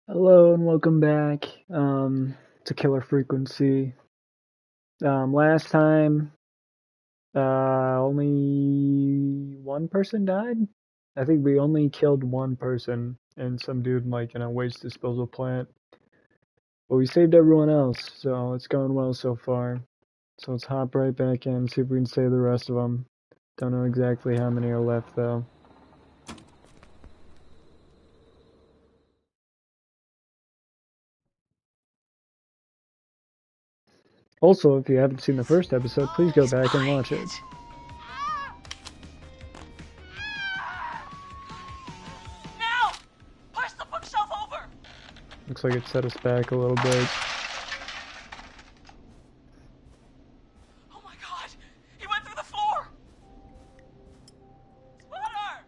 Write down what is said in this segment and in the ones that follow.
Hello and welcome back to Killer Frequency. Last time, only one person died. I think we only killed one person and some dude like in a waste disposal plant. But we saved everyone else, so it's going well so far. So let's hop right back in, see if we can save the rest of them. Don't know exactly how many are left though. Also, if you haven't seen the first episode, please go He's back and buying watch it. it. Now! Push the bookshelf over! Looks like it set us back a little bit. Oh my god! He went through the floor! Spotter!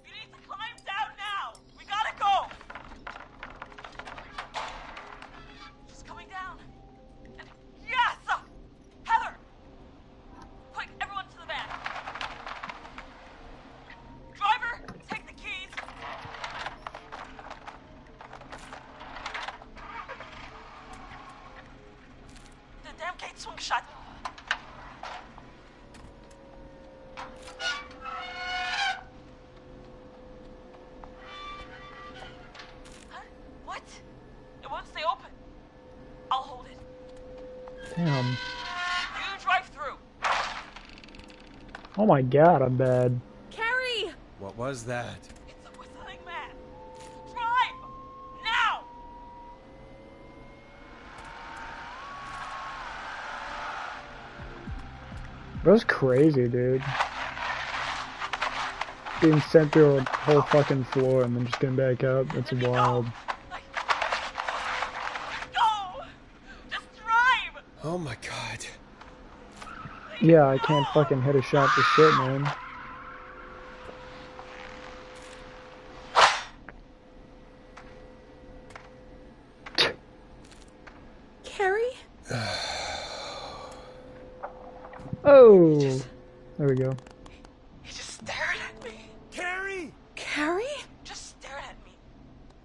You need to climb down now! We gotta go! She's coming down. And yes! Heather! Quick, everyone to the van. Driver, take the keys. The damn gate swung shut. Huh? What? It won't stay open. I'll hold it. Damn. You drive through. Oh my god, I'm bad. Carrie! What was that? It's a whistling man. Drive! Now! Bro's crazy, dude. Being sent through a whole fucking floor and then just getting back up. That's wild. Like, go! Just drive! Oh my god. Yeah, I can't fucking hit a shot for shit, man. Carrie? Oh! There we go. He just stared at me. Carrie! Carrie? Just stared at me.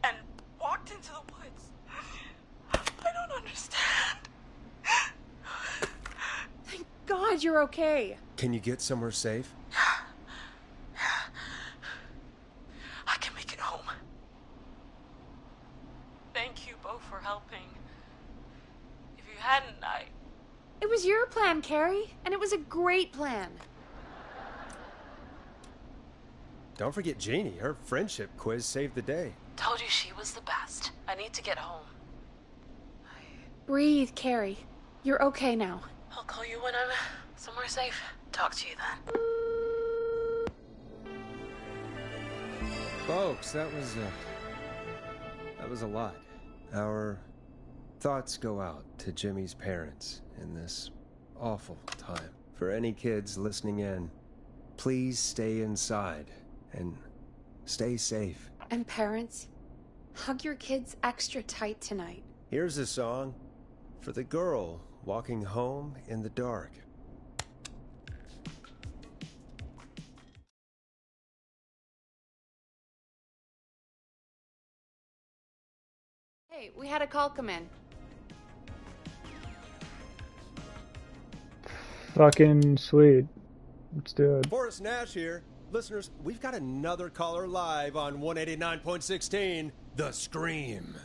And walked into the woods. I don't understand. Thank God you're okay. Can you get somewhere safe? I can make it home. Thank you both for helping. If you hadn't, It was your plan, Carrie, and it was a great plan. Don't forget Jeannie. Her friendship quiz saved the day. told you she was the best. I need to get home. Breathe, Carrie. You're okay now. I'll call you when I'm somewhere safe. Talk to you then. Folks, that was a lot. Our thoughts go out to Jimmy's parents in this awful time. For any kids listening in, please stay inside and stay safe. And parents, hug your kids extra tight tonight. Here's a song for the girl walking home in the dark. Hey, we had a call come in. Fucking sweet. Let's do it. Forrest Nash here. Listeners, we've got another caller live on 189.16, The Scream.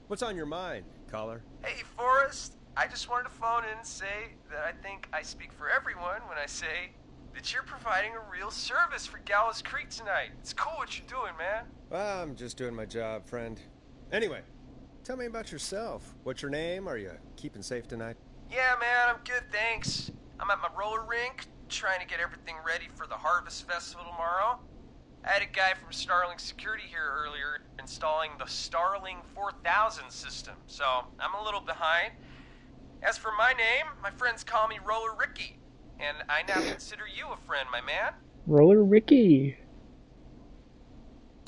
What's on your mind, caller? Hey, Forrest. I just wanted to phone in and say that I think I speak for everyone when I say that you're providing a real service for Gallows Creek tonight. It's cool what you're doing, man. Well, I'm just doing my job, friend. Anyway, tell me about yourself. What's your name? Are you keeping safe tonight? Yeah, man, I'm good, thanks. I'm at my roller rink, trying to get everything ready for the Harvest Festival tomorrow. I had a guy from Starling Security here earlier installing the Starling 4000 system, so I'm a little behind. As for my name, my friends call me Roller Ricky, and I now consider you a friend, my man. Roller Ricky.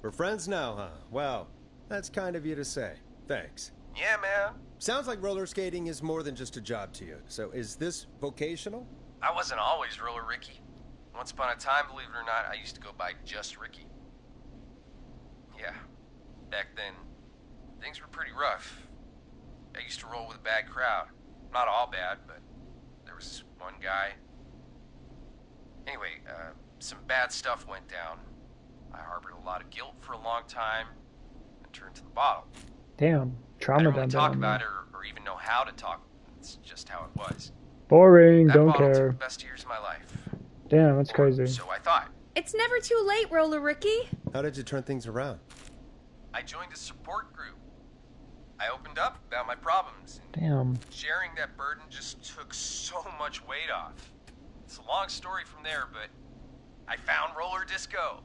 We're friends now, huh? Well, that's kind of you to say. Thanks. Yeah, man. Sounds like roller skating is more than just a job to you. So is this vocational? I wasn't always Roller Ricky. Once upon a time, believe it or not, I used to go by just Ricky. Yeah, back then, things were pretty rough. I used to roll with a bad crowd. Not all bad, but there was one guy. Anyway, some bad stuff went down. I harbored a lot of guilt for a long time and turned to the bottle. Damn, I trauma don't really dumping talk on about me. it or even know how to talk. It's just how it was. Boring, That don't bottle took care. the best years of my life. Damn, that's Or crazy. so I thought. It's never too late, Roller Ricky. How did you turn things around? I joined a support group. I opened up about my problems, and Damn. sharing that burden just took so much weight off. It's a long story from there, but I found roller disco.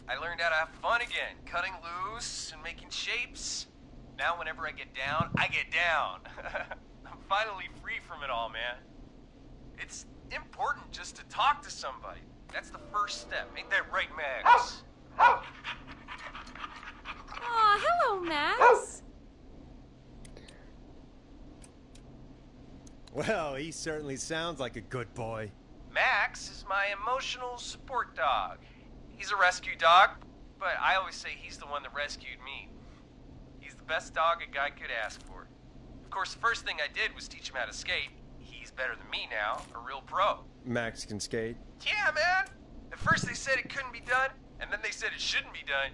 I learned how to have fun again, cutting loose and making shapes. Now whenever I get down, I get down. I'm finally free from it all, man. It's important just to talk to somebody. That's the first step. Ain't that right, Max? Aw, hello, Max. Well, he certainly sounds like a good boy. Max is my emotional support dog. He's a rescue dog, but I always say he's the one that rescued me. He's the best dog a guy could ask for. Of course, the first thing I did was teach him how to skate. He's better than me now, a real pro. Max can skate. Yeah, man! At first they said it couldn't be done, and then they said it shouldn't be done.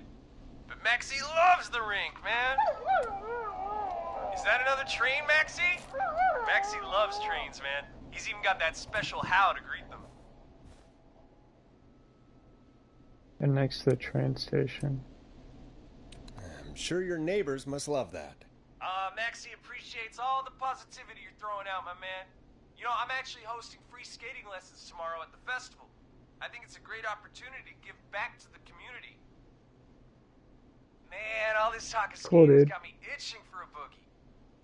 But Maxie loves the rink, man! Is that another train, Maxie? Maxie loves trains, man. He's even got that special how to greet them. And next to the train station. I'm sure your neighbors must love that. Maxie appreciates all the positivity you're throwing out, my man. You know, I'm actually hosting free skating lessons tomorrow at the festival. I think it's a great opportunity to give back to the community. Man, all this talk of Cool, skating has dude. got me itching for a boogie.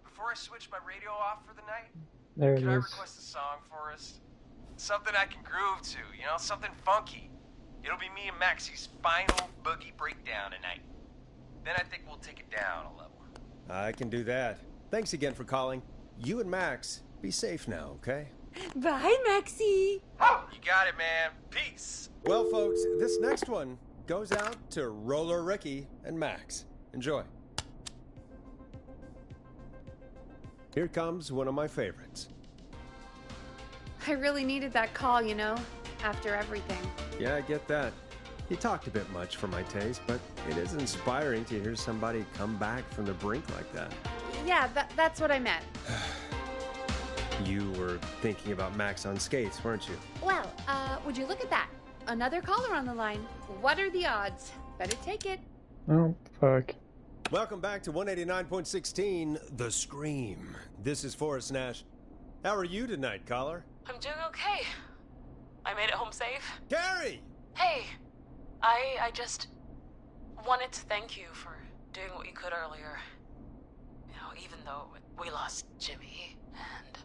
Before I switch my radio off for the night, There it can I is. request a song for us? Something I can groove to, you know, something funky. It'll be me and Maxie's final boogie breakdown tonight. Then I think we'll take it down a level. I can do that. Thanks again for calling. You and Max, be safe now, okay? Bye, Maxie. You got it, man. Peace. Well, folks, this next one goes out to Roller Ricky and Max. Enjoy. Here comes one of my favorites. I really needed that call, you know, after everything. Yeah, I get that. He talked a bit much for my taste, but it is inspiring to hear somebody come back from the brink like that. Yeah, that's what I meant. You were thinking about Max on skates, weren't you? Well, would you look at that? Another caller on the line. What are the odds? Better take it. Oh, fuck. Welcome back to 189.16, The Scream. This is Forrest Nash. How are you tonight, caller? I'm doing okay. I made it home safe. Gary! Hey, I just wanted to thank you for doing what you could earlier. You know, even though we lost Jimmy, and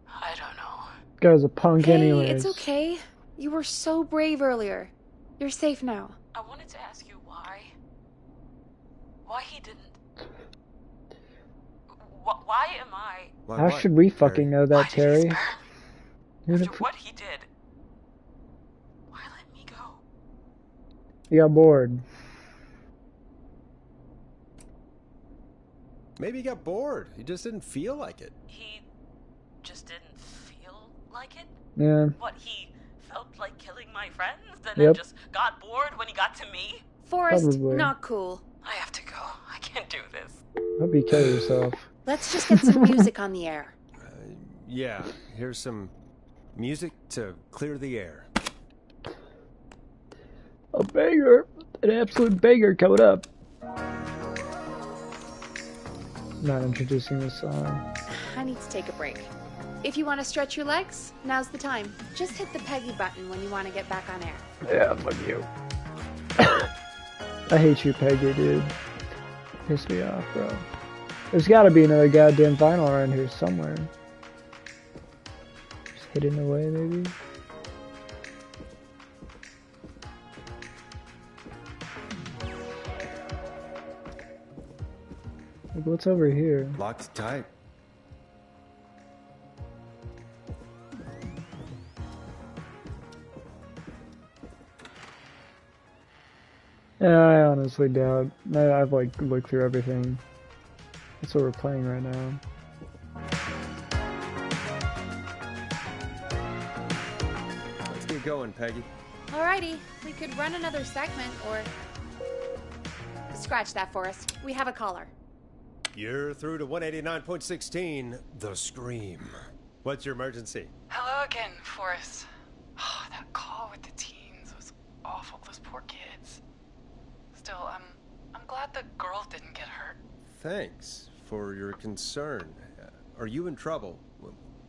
I don't know. Guy's a punk Hey, anyways. it's okay. You were so brave earlier. You're safe now. I wanted to ask you why he didn't. Why am I? Why, How what, should we Gary? fucking know Why that, did he Terry? spare? Who the After f- what he did, why let me go? You got bored. Maybe he got bored. He just didn't feel like it. He just didn't feel like it? Yeah. What, he felt like killing my friends and Yep. then just got bored when he got to me? Forrest, Probably. not cool. I have to go. I can't do this. Hope you kill yourself. Let's just get some music on the air. Yeah, here's some music to clear the air. A banger. An absolute banger coming up. Not introducing this song. I need to take a break. If you want to stretch your legs, now's the time. Just hit the Peggy button when you want to get back on air. Yeah, fuck you. I hate you, Peggy, dude. Piss me off, bro. There's gotta be another goddamn vinyl around here somewhere. Just hidden away, maybe? Like, what's over here? Locked tight. Yeah, I honestly doubt. I've like looked through everything. That's what we're playing right now. Let's get going, Peggy. Alrighty, we could run another segment or... Scratch that, Forrest. We have a caller. You're through to 189.16, The Scream. What's your emergency? Hello again, Forrest. Oh, that call with the teens was awful. Those poor kids. Still, I'm glad the girl didn't get hurt. Thanks for your concern. Are you in trouble?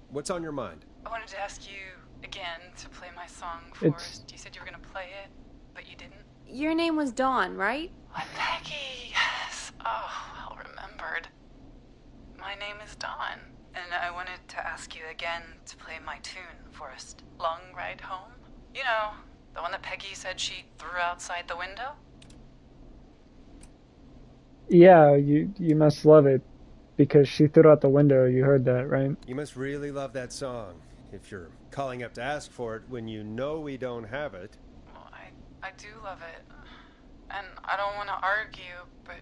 What's on your mind? I wanted to ask you again to play my song, It's- Forrest. You said you were gonna play it, but you didn't. Your name was Dawn, right? I'm Peggy, yes. Oh, well remembered. My name is Dawn, and I wanted to ask you again to play my tune, Forrest. Long Ride Home? You know, the one that Peggy said she threw outside the window? Yeah, you must love it because she threw it out the window. You heard that, right? You must really love that song if you're calling up to ask for it when you know we don't have it. Well, I do love it. And I don't want to argue, but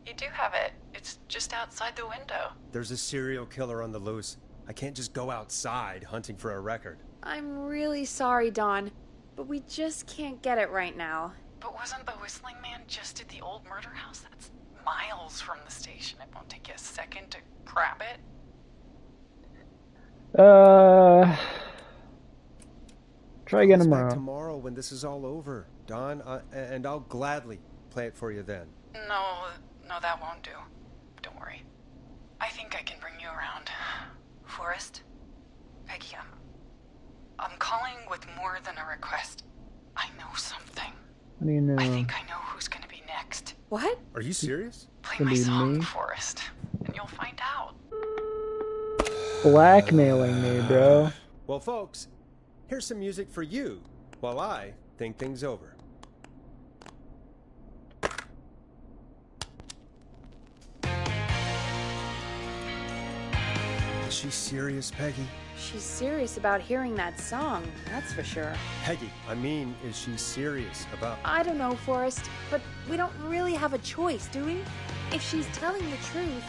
you do have it. It's just outside the window. There's a serial killer on the loose. I can't just go outside hunting for a record. I'm really sorry, Dawn, but we just can't get it right now. But wasn't the Whistling Man just at the old murder house? That's miles from the station. It won't take you a second to grab it. Try again Call us back tomorrow. tomorrow when this is all over, Don, and I'll gladly play it for you then. No, that won't do. Don't worry. I think I can bring you around. Forrest? Peggy, I'm calling with more than a request. I know something. What do you know? I think I know who's gonna be next. What? Are you serious? Play Gonna my be song, me? Forrest, and you'll find out. Blackmailing me, bro. Well, folks, here's some music for you while I think things over. Is she serious, Peggy? She's serious about hearing that song, that's for sure. Peggy, I mean, is she serious about... I don't know, Forrest, but we don't really have a choice, do we? If she's telling the truth,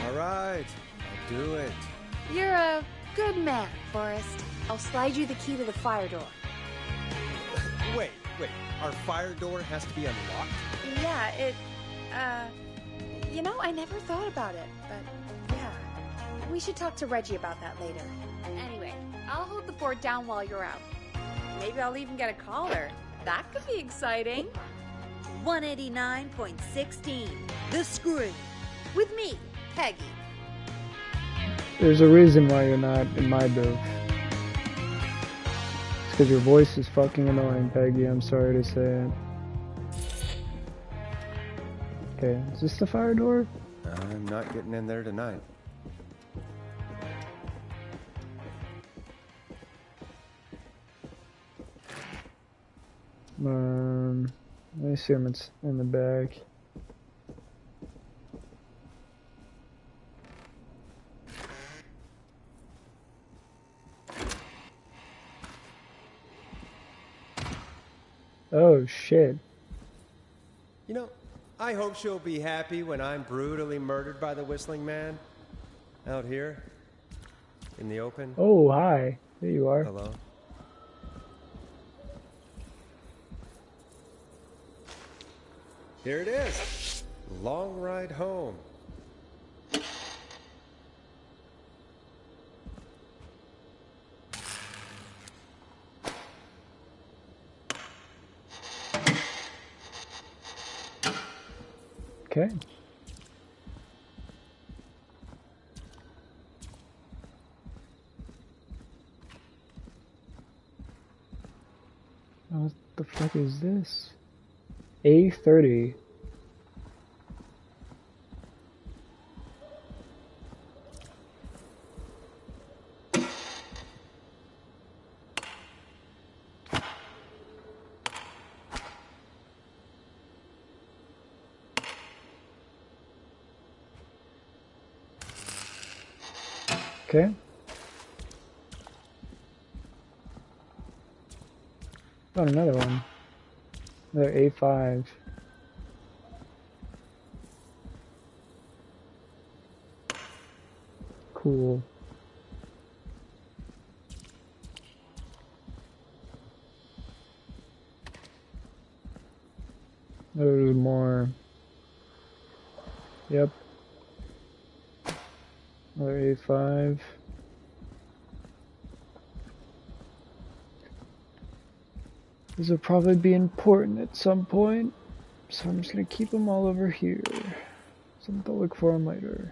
All right, I'll do it. you're a good man, Forrest. I'll slide you the key to the fire door. Wait, our fire door has to be unlocked? Yeah, you know, I never thought about it, but yeah. We should talk to Reggie about that later. Anyway, I'll hold the fort down while you're out. Maybe I'll even get a caller. That could be exciting. 189.16, The Scream. With me, Peggy. There's a reason why you're not in my booth. It's because your voice is fucking annoying, Peggy. I'm sorry to say it. Okay, is this the fire door? I'm not getting in there tonight. I assume it's in the back. Oh shit. You know, I hope she'll be happy when I'm brutally murdered by the Whistling Man. Out here. In the open. Oh, hi. There you are. Hello. Here it is. Long Ride Home. Okay. What the fuck is this? A30. Okay. Found another one. Another A5. Cool. There's more. Yep. Another A5. This will probably be important at some point, so I'm just gonna keep them all over here. Something to look for them later.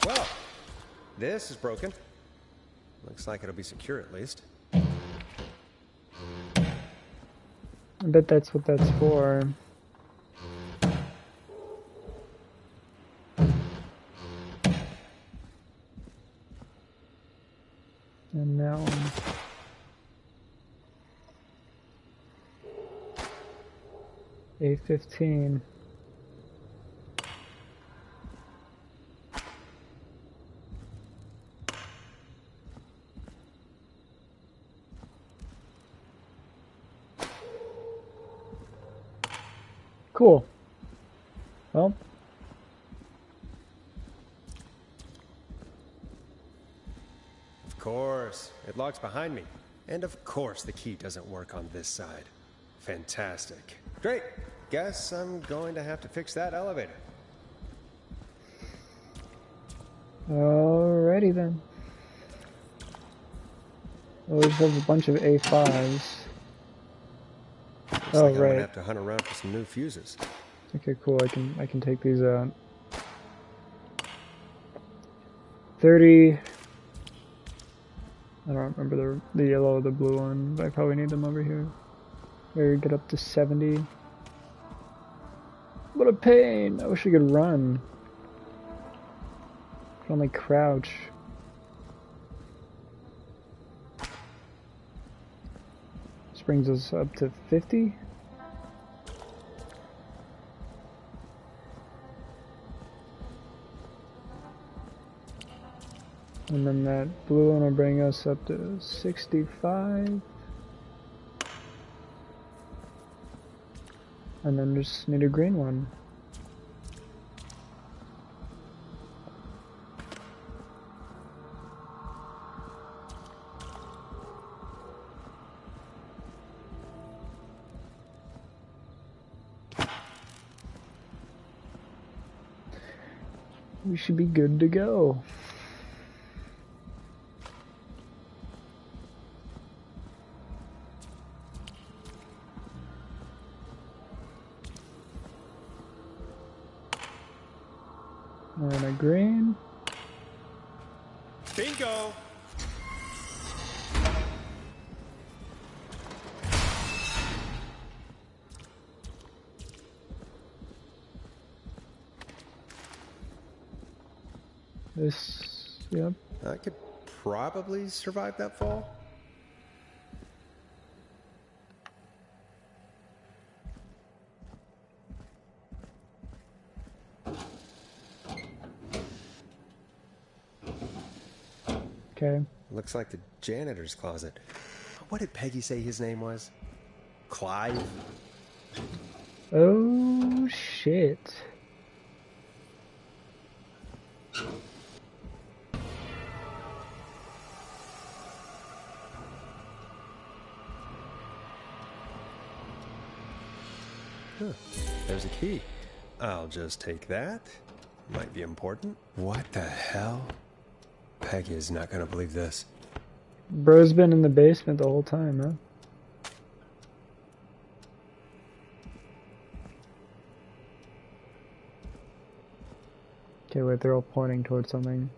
Well, this is broken. Looks like it'll be secure at least. I bet that's what that's for. And now A15. Cool. Well, Of course, it locks behind me. And of course the key doesn't work on this side. Fantastic. Great. Guess I'm going to have to fix that elevator. alrighty then. We just have a bunch of A5s. Looks Oh, like I'm right. gonna have to hunt around for some new fuses. Okay, cool. I can take these out. 30. I don't remember the yellow or the blue one, but I probably need them over here. Maybe get up to 70. What a pain! I wish I could run. I can only crouch. This brings us up to 50. And then that blue one will bring us up to 65. And then just need a green one. We should be good to go. And a green. Bingo! This, yep. I could probably survive that fall. Okay. Looks like the janitor's closet. What did Peggy say his name was? Clive? Oh, shit. Huh. There's a key. I'll just take that. Might be important. What the hell? Peggy is not gonna believe this. Bro's been in the basement the whole time, huh? Okay, wait, they're all pointing towards something.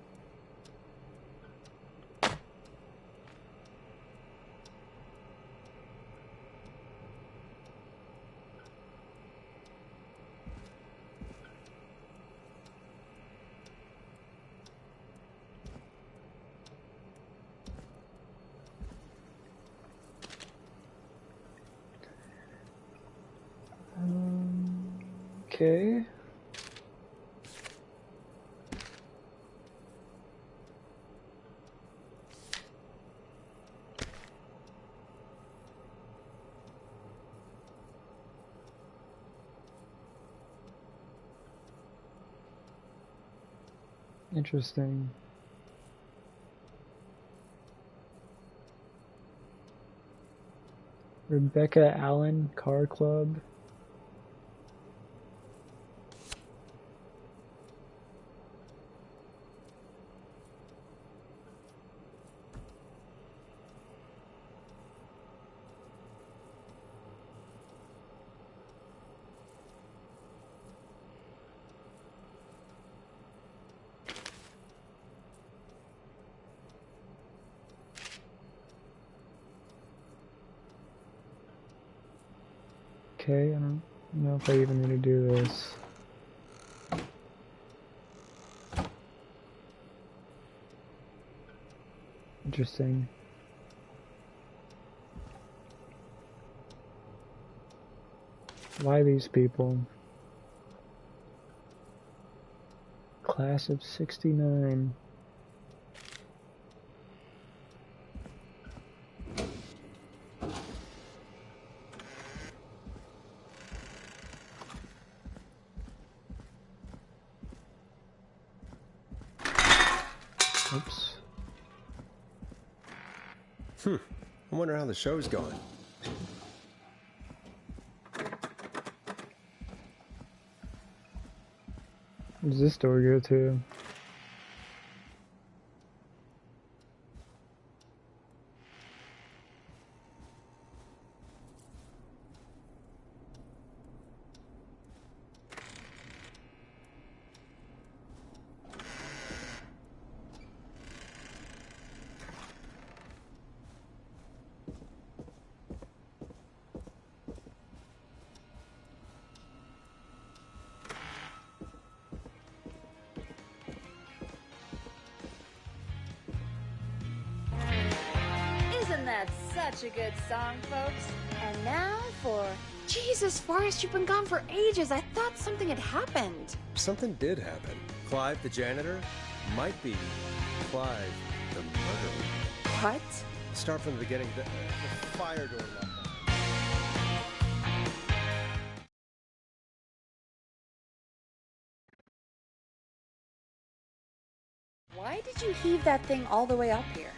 Okay. Interesting. Rebecca Allen Car Club. Okay, I don't know if I even need to do this. Interesting. Why these people? Class of '69. Oops. I wonder how the show's going. Where does this door go to? Isn't that such a good song, folks? And now for... Jesus, Forrest, you've been gone for ages. I thought something had happened. Something did happen. Clive, the janitor, might be Clive, the murderer. What? Start from the beginning. The fire door locked. Why did you heave that thing all the way up here?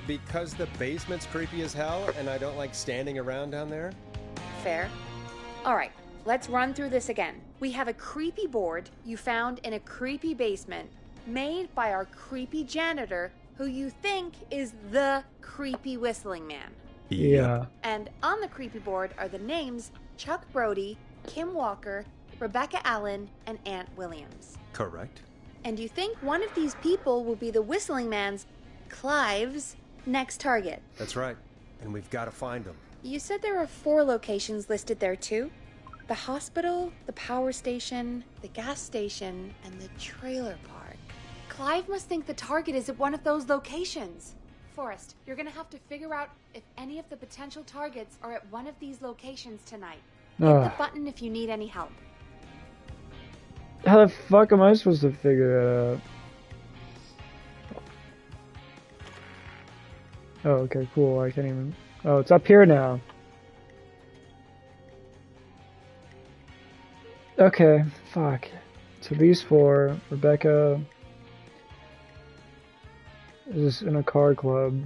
Because the basement's creepy as hell, and I don't like standing around down there. Fair. All right, let's run through this again. We have a creepy board you found in a creepy basement made by our creepy janitor who you think is the creepy whistling man. Yeah. And on the creepy board are the names Chuck Brody, Kim Walker, Rebecca Allen, and Aunt Williams. Correct. And you think one of these people will be the whistling man's, Clive's, next target. That's right. And we've got to find him. You said there are 4 locations listed there too? The hospital, the power station, the gas station, and the trailer park. Clive must think the target is at one of those locations. Forrest, you're gonna have to figure out if any of the potential targets are at one of these locations tonight. Hit the button if you need any help. How the fuck am I supposed to figure that out? Oh, okay, cool. I can't even... Oh, it's up here now. Okay, fuck. So these 4, Rebecca is in a car club.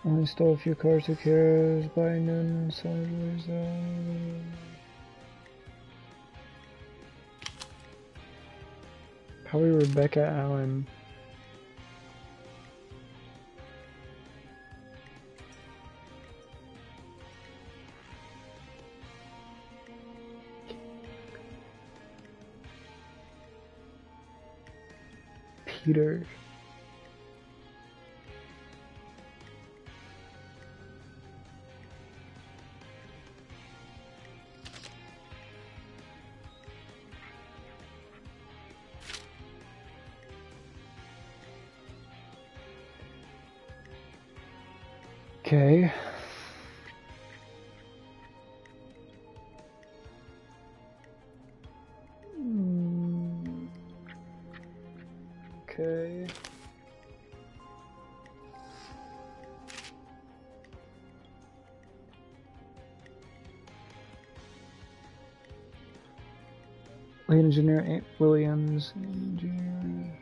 Only stole a few cars, who cares? By noon, probably Rebecca Allen. Peter. Okay. Lead engineer Ant Williams. Engineer.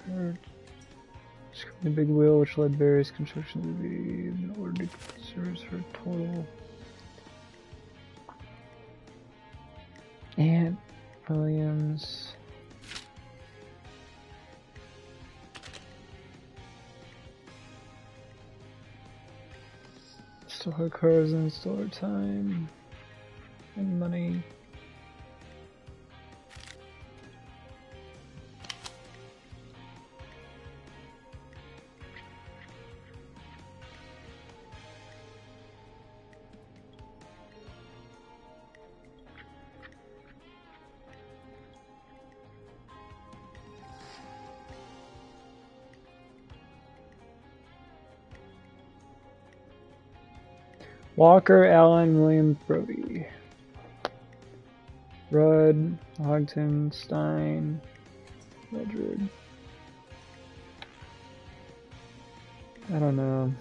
Hurt. The big wheel, which led various constructions to be in order to service for a total. Ant Williams. Still her cars and installer time and money. Walker, Allen, William, Brody. Rudd, Hogton, Stein, Mildred. I don't know.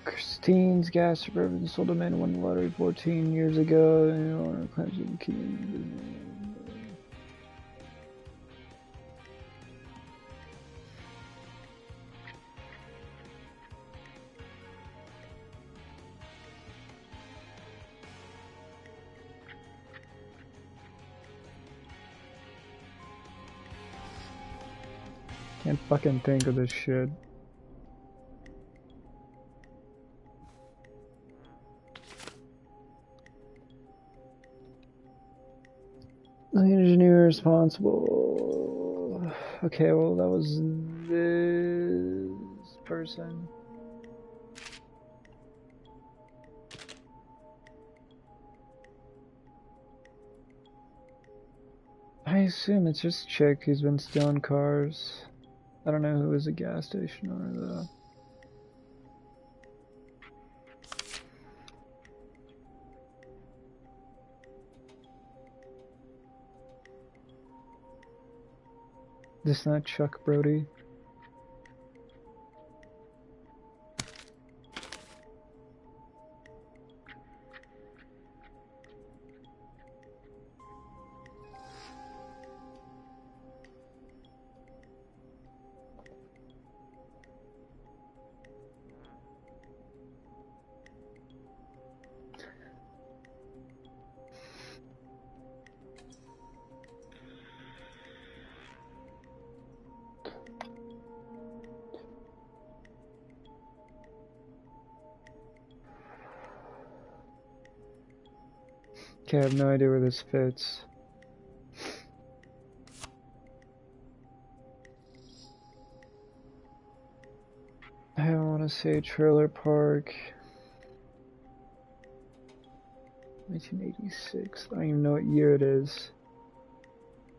Christine's gas suburban sold a man won the lottery 14 years ago. And owner claims to be Can't fucking think of this shit. The engineer responsible. Okay, well that was this person. I assume it's just chick who's been stealing cars. I don't know who is a gas station owner though. This not Chuck Brody? Okay, I have no idea where this fits. I don't want to say trailer park. 1986. I don't even know what year it is.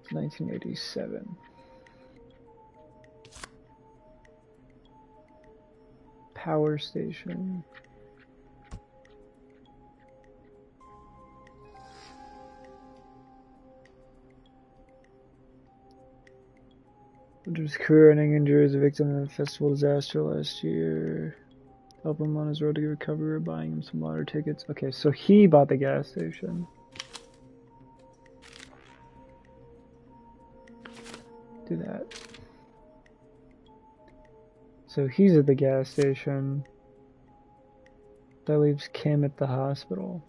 It's 1987. Power station. His career-ending injury as a victim of a festival disaster last year. Help him on his road to recovery, buying him some lottery tickets. Okay, so he bought the gas station. Do that. So he's at the gas station. That leaves Kim at the hospital.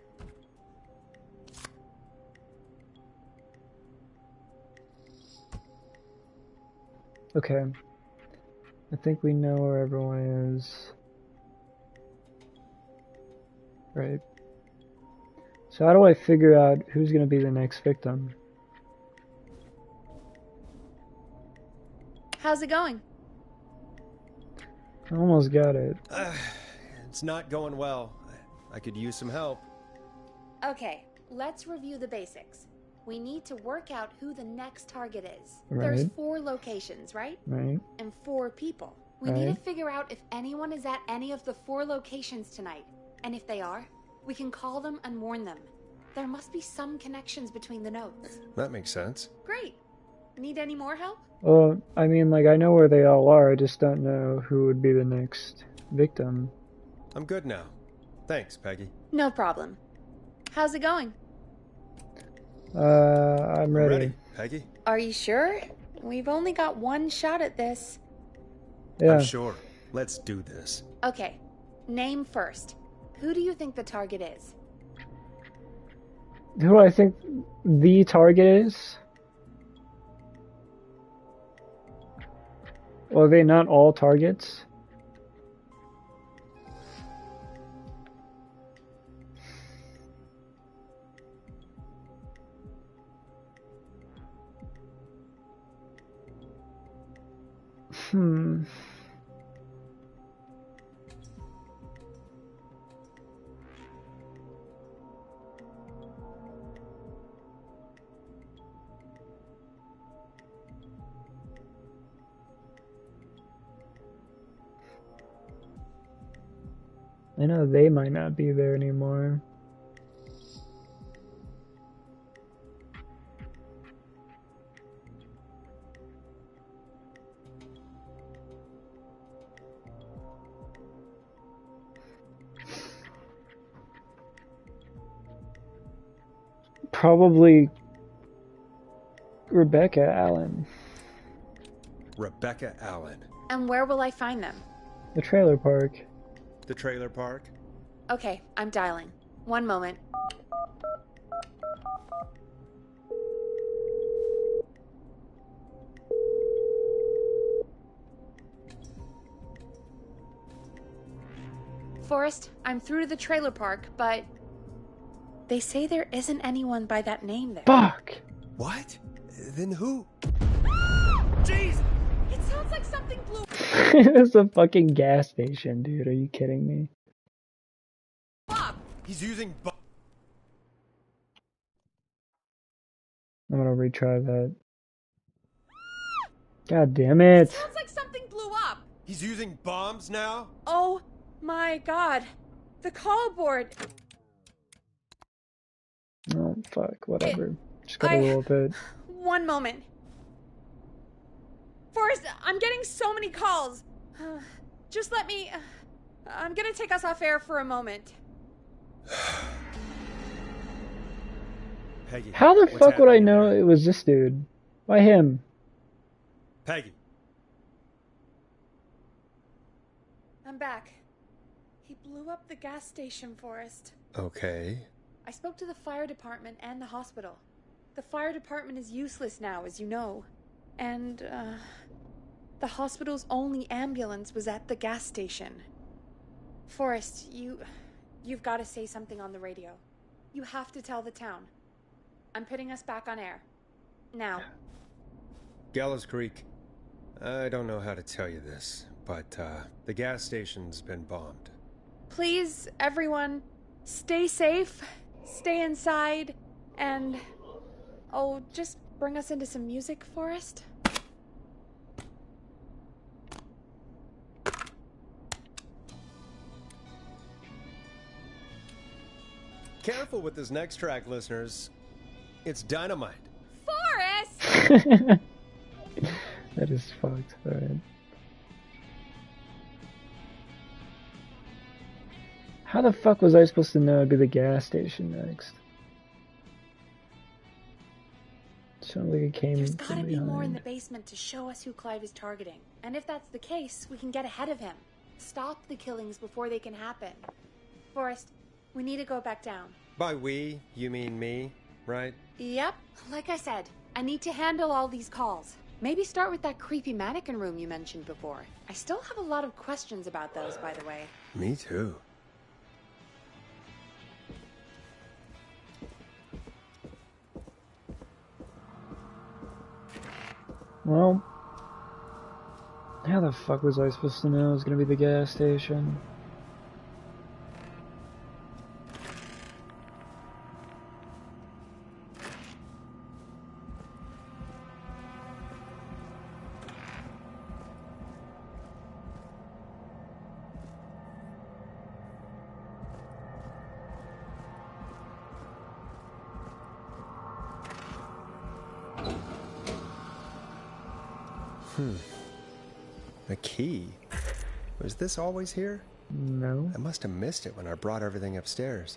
Okay. I think we know where everyone is. Right. So how do I figure out who's going to be the next victim? How's it going? I almost got it. It's not going well. I could use some help. Okay, let's review the basics. We need to work out who the next target is. Right. There's 4 locations, right? Right. And 4 people. We need to figure out if anyone is at any of the 4 locations tonight. And if they are, we can call them and warn them. There must be some connections between the notes. That makes sense. Great. Need any more help? Well, I mean, like, I know where they all are, I just don't know who would be the next victim. I'm good now. Thanks, Peggy. No problem. How's it going? I'm ready. Peggy? Are you sure? We've only got one shot at this. Yeah. I'm sure. Let's do this. Okay. Name first. Who do you think the target is? Who do I think the target is? Well, are they not all targets? Hmm. I know they might not be there anymore. Probably Rebecca Allen. Rebecca Allen. And where will I find them? The trailer park. The trailer park? Okay, I'm dialing. One moment. Forrest, I'm through to the trailer park, but they say there isn't anyone by that name there. Fuck! What? Then who? Jeez! It sounds like something blew. It's a fucking gas station, dude. Are you kidding me? up. He's using I'm gonna retry that. God damn it! Sounds like something blew up. He's using bombs now? Oh my god. The call board. Oh, fuck. Whatever. Just gotta roll with it. One moment. Forrest, I'm getting so many calls. Just let me... I'm gonna take us off air for a moment. Peggy. How the what's fuck would I happening know there? it was this dude? Why him? Peggy. I'm back. He blew up the gas station, Forrest. Okay. I spoke to the fire department and the hospital. The fire department is useless now, as you know. And, the hospital's only ambulance was at the gas station. Forrest, you've got to say something on the radio. You have to tell the town. I'm putting us back on air. Now. Gallows Creek. I don't know how to tell you this, but, the gas station's been bombed. Please, everyone, stay safe, stay inside, and... Oh, just bring us into some music, Forrest. Careful with this next track, listeners. It's dynamite. Forrest! That is fucked. Alright. How the fuck was I supposed to know it'd be the gas station next? Sounds like it came There's from gotta be more in the behind. basement to show us who Clive is targeting. And if that's the case, we can get ahead of him. Stop the killings before they can happen. Forrest, we need to go back down. By we, you mean me, right? Yep, like I said, I need to handle all these calls. Maybe start with that creepy mannequin room you mentioned before. I still have a lot of questions about those, by the way. Me too. Well, how the fuck was I supposed to know it was gonna be the gas station? A key? Was this always here? No. I must have missed it when I brought everything upstairs.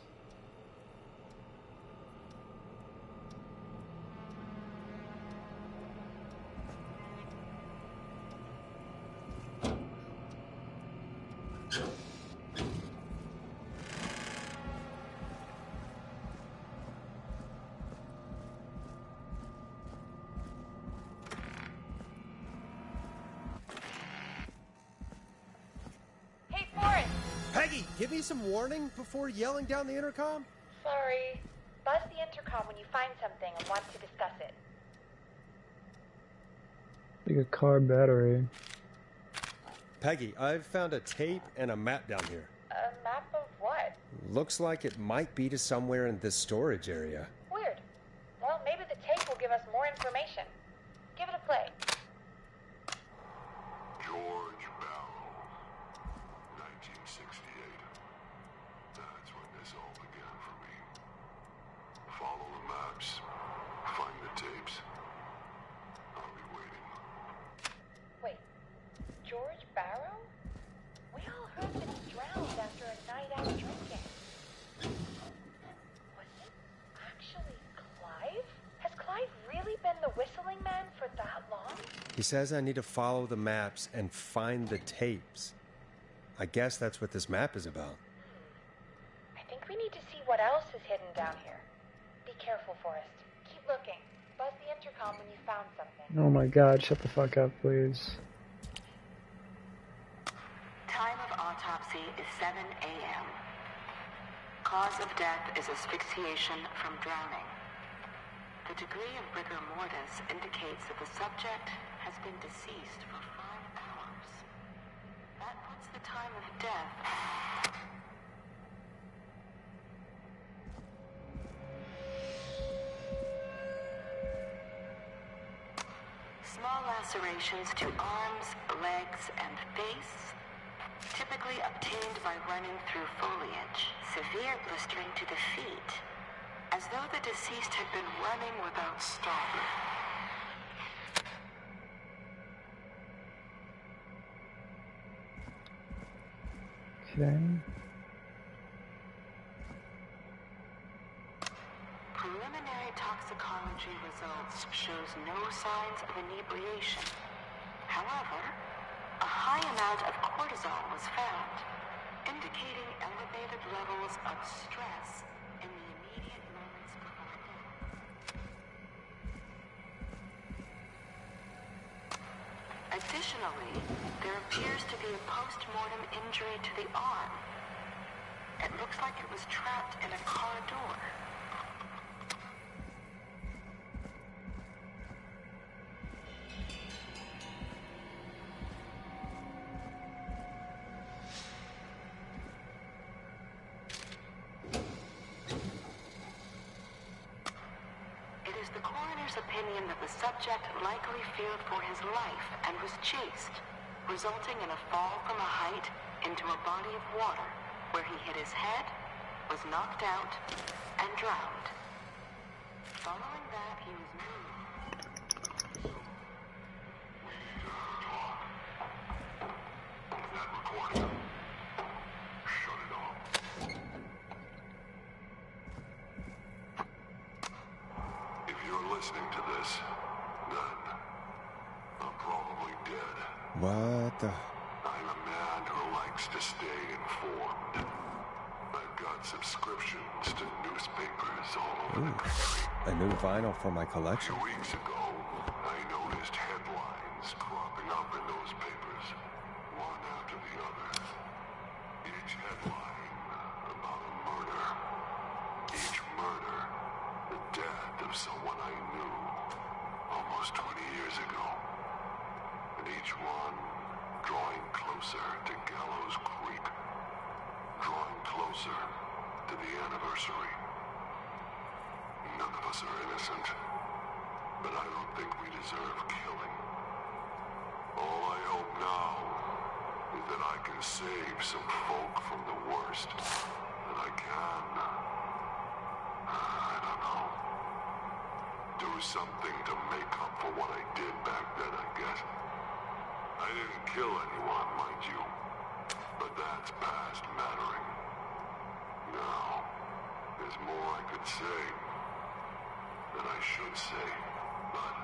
Peggy, give me some warning before yelling down the intercom? Sorry. Buzz the intercom when you find something and want to discuss it. Like a car battery. Peggy, I've found a tape and a map down here. A map of what? Looks like it might be to somewhere in this storage area. Weird. Well, maybe the tape will give us more information. Give it a play. George Barrow, 1968. That's when this all began for me. Follow the maps, find the tapes. I'll be waiting. Wait, George Barrow? We all heard that he drowned after a night out drinking. Was it actually Clive? Has Clive really been the whistling man for that long? He says I need to follow the maps and find the tapes. I guess that's what this map is about. I think we need to see what else is hidden down here. Be careful, Forrest. Keep looking. Buzz the intercom when you found something. Oh my god, shut the fuck up, please. Time of autopsy is 7 a.m. Cause of death is asphyxiation from drowning. The degree of rigor mortis indicates that the subject has been deceased for 5 hours. That puts the time of death... Small lacerations to arms, legs, and face, typically obtained by running through foliage. Severe blistering to the feet, as though the deceased had been running without stopping. Okay. Preliminary toxicology results shows no signs of inebriation. However, a high amount of cortisol was found, indicating elevated levels of stress in the immediate moments before death. Additionally, there appears to be a post-mortem injury to the arm. It looks like it was trapped in a car door. Opinion that the subject likely feared for his life and was chased, resulting in a fall from a height into a body of water, where he hit his head, was knocked out, and drowned. Following that, he was moved. That recording. Shut it off. If you're listening to this, then I'm probably dead. What the... I'm a man who likes to stay informed. I've got subscriptions to newspapers all over the country. A new vinyl for my collection. 2 weeks ago, I noticed headlines cropping up in those papers, one after the other. Each headline about a murder. Each murder, the death of someone I knew almost 20 years ago. And each one drawing closer to Gallows Creek. Drawing closer to the anniversary. None of us are innocent, but I don't think we deserve killing. All I hope now is that I can save some folk from the worst, and I can. I don't know. Do something to make up for what I did back then, I guess. I didn't kill anyone, mind you. But that's past mattering. Now, there's more I could say than I should say, but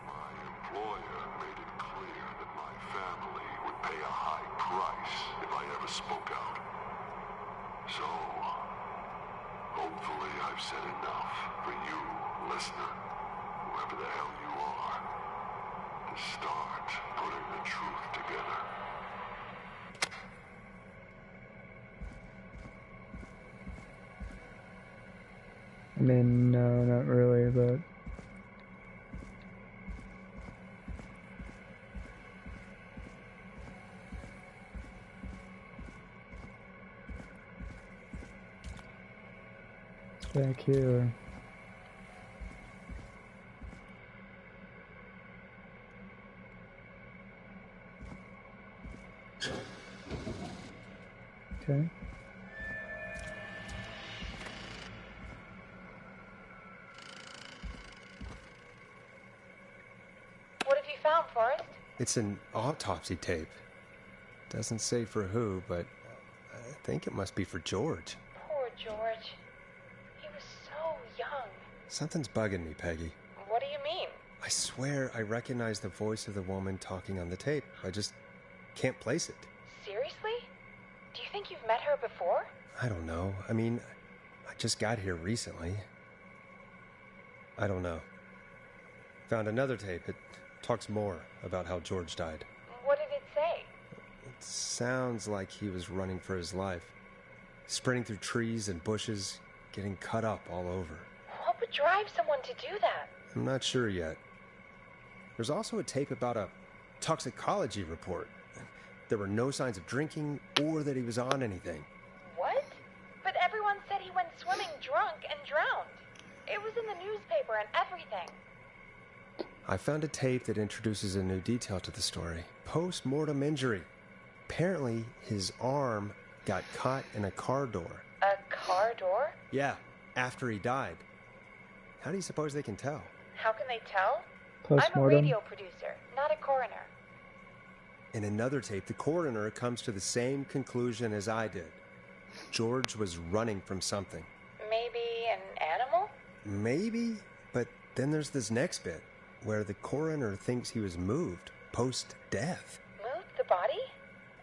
my employer made it clear that my family would pay a high price if I ever spoke out. So, hopefully I've said enough for you, listener, whoever the hell you are, to start putting the truth together. I mean, no, not really, but... Back here. Okay. What have you found, Forrest? It's an autopsy tape. Doesn't say for who, but I think it must be for George. Poor George. He was so young. Something's bugging me, Peggy. What do you mean? I swear I recognize the voice of the woman talking on the tape. I just can't place it. Seriously? Do you think you've met her before? I don't know. I mean, I just got here recently. I don't know. Found another tape. It talks more about how George died. What did it say? It sounds like he was running for his life. Sprinting through trees and bushes, getting cut up all over. What would drive someone to do that? I'm not sure yet. There's also a tape about a toxicology report. There were no signs of drinking or that he was on anything. What? But everyone said he went swimming drunk and drowned. It was in the newspaper and everything. I found a tape that introduces a new detail to the story. Post-mortem injury. Apparently, his arm got caught in a car door. A car door? Yeah, after he died. How do you suppose they can tell? How can they tell? I'm a Postmortem. radio producer, not a coroner. In another tape, the coroner comes to the same conclusion as I did. George was running from something. Maybe an animal? Maybe, but then there's this next bit, where the coroner thinks he was moved post-death. Moved the body?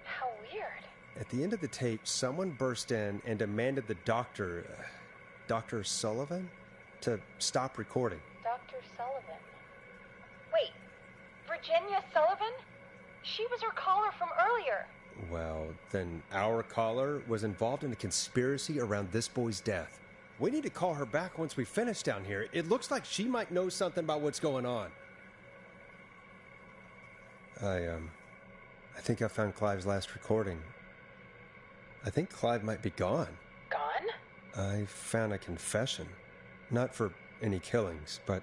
How weird. At the end of the tape, someone burst in and demanded the doctor, Dr. Sullivan, to stop recording. Dr. Sullivan. Wait, Virginia Sullivan? She was her caller from earlier. Well, then our caller was involved in a conspiracy around this boy's death. We need to call her back once we finish down here. It looks like she might know something about what's going on. I think I found Clive's last recording. I think Clive might be gone. Gone? I found a confession. Not for any killings, but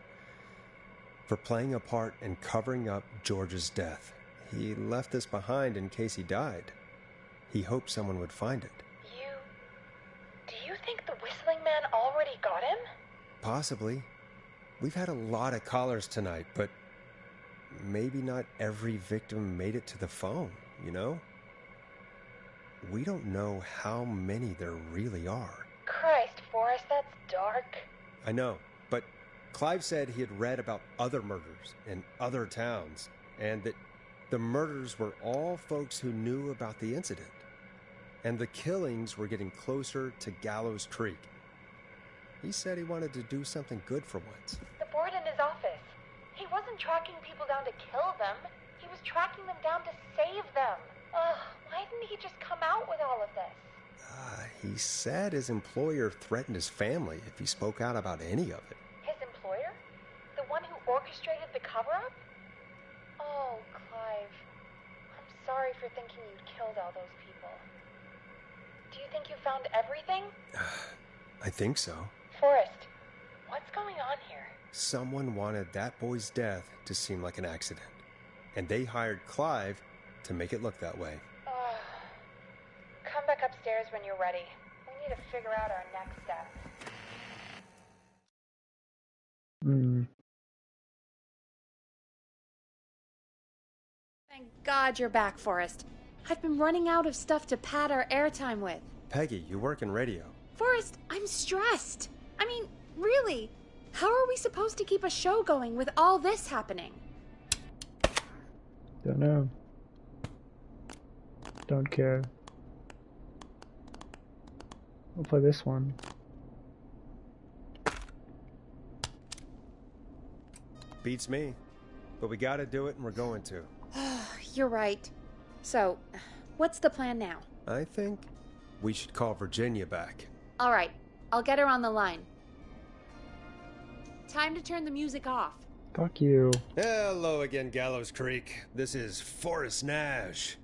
for playing a part in covering up George's death. He left this behind in case he died. He hoped someone would find it. Do you think the Whistling Man already got him? Possibly. We've had a lot of callers tonight, but maybe not every victim made it to the phone, you know? We don't know how many there really are. Christ, Forrest, that's dark. I know, but Clive said he had read about other murders in other towns, and that the murders were all folks who knew about the incident. And the killings were getting closer to Gallows Creek. He said he wanted to do something good for once. The board in his office. He wasn't tracking people down to kill them. He was tracking them down to save them. Ugh, why didn't he just come out with all of this? He said his employer threatened his family if he spoke out about any of it. His employer? The one who orchestrated the cover-up? Oh, Clive. I'm sorry for thinking you'd killed all those people. Do you think you found everything? I think so. Forrest, what's going on here? Someone wanted that boy's death to seem like an accident. And they hired Clive to make it look that way. Come back upstairs when you're ready. We need to figure out our next step. Hmm. Thank God you're back, Forrest. I've been running out of stuff to pad our airtime with. Peggy, you work in radio. Forrest, I'm stressed. I mean, really, how are we supposed to keep a show going with all this happening? Don't know. Don't care. We'll play this one. Beats me. But we gotta do it, and we're going to. You're right. So, what's the plan now? I think we should call Virginia back. All right, I'll get her on the line. Time to turn the music off. Fuck you. Hello again, Gallows Creek. This is Forrest Nash.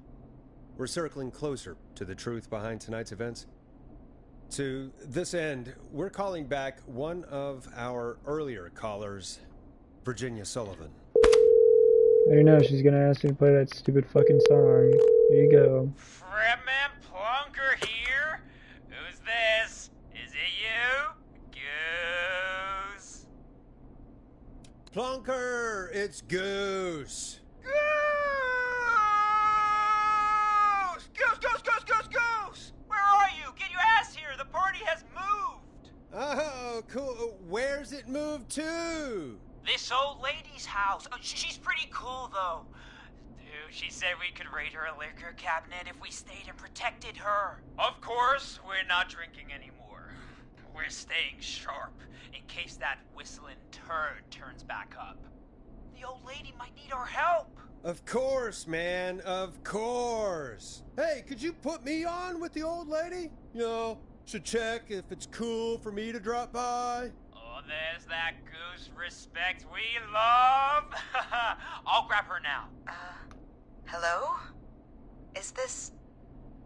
We're circling closer to the truth behind tonight's events. To this end, we're calling back one of our earlier callers, Virginia Sullivan. I don't know, she's gonna ask me to play that stupid fucking song. There you go. Fredman Plunker here? Who's this? Is it you? Goose? Plunker, it's Goose. Goose! Where are you? Get your ass here! The party has moved! Oh, cool. Where's it moved to? This old lady's house. She's pretty cool, though. Dude, she said we could raid her liquor cabinet if we stayed and protected her. Of course, we're not drinking anymore. We're staying sharp in case that whistling turd turns back up. The old lady might need our help. Of course, man. Of course. Hey, could you put me on with the old lady? You know, should check if it's cool for me to drop by. Oh, there's that Goose respect we love. I'll grab her now. Hello? Is this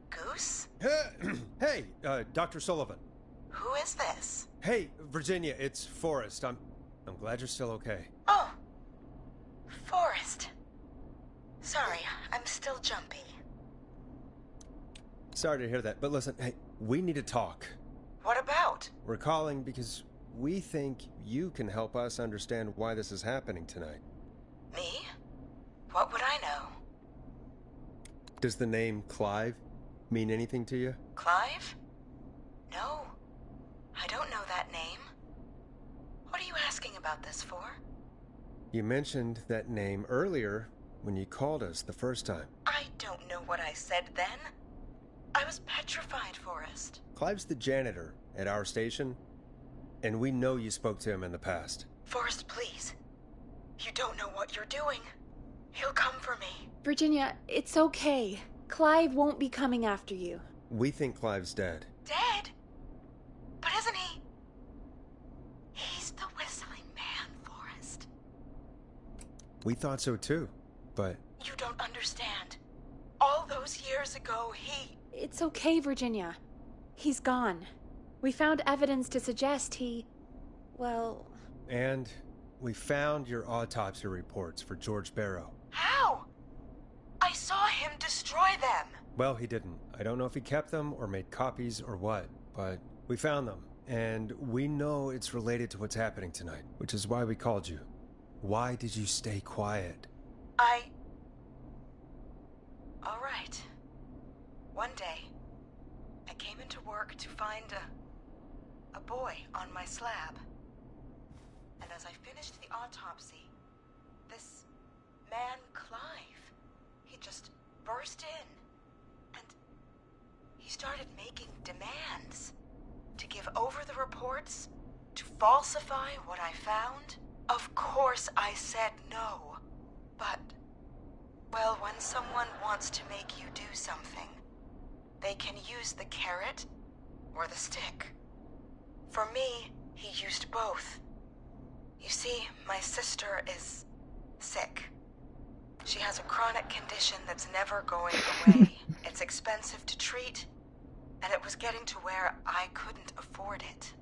Goose? Hey, Dr. Sullivan. Who is this? Hey, Virginia, it's Forrest. I'm glad you're still okay. Oh, Forrest. Sorry, I'm still jumpy. Sorry to hear that, but listen, hey, we need to talk. What about? We're calling because we think you can help us understand why this is happening tonight. Me? What would I know? Does the name Clive mean anything to you? Clive? No, I don't know that name. What are you asking about this for? You mentioned that name earlier when you called us the first time. I don't know what I said then. I was petrified, Forrest. Clive's the janitor at our station, and we know you spoke to him in the past. Forrest, please. You don't know what you're doing. He'll come for me. Virginia, it's okay. Clive won't be coming after you. We think Clive's dead. Dead? But isn't he? He's the whistling man, Forrest. We thought so too, but... You don't understand. All those years ago, he... It's okay, Virginia. He's gone. We found evidence to suggest he... well... And we found your autopsy reports for George Barrow. How? I saw him destroy them. Well, he didn't. I don't know if he kept them or made copies or what, but we found them. And we know it's related to what's happening tonight, which is why we called you. Why did you stay quiet? All right. One day, I came into work to find a boy on my slab. And as I finished the autopsy, this man, Clive, he just burst in. And he started making demands to give over the reports, to falsify what I found. Of course I said no. But, well, when someone wants to make you do something, they can use the carrot or the stick. For me, he used both. You see, my sister is sick. She has a chronic condition that's never going away. It's expensive to treat, and it was getting to where I couldn't afford it.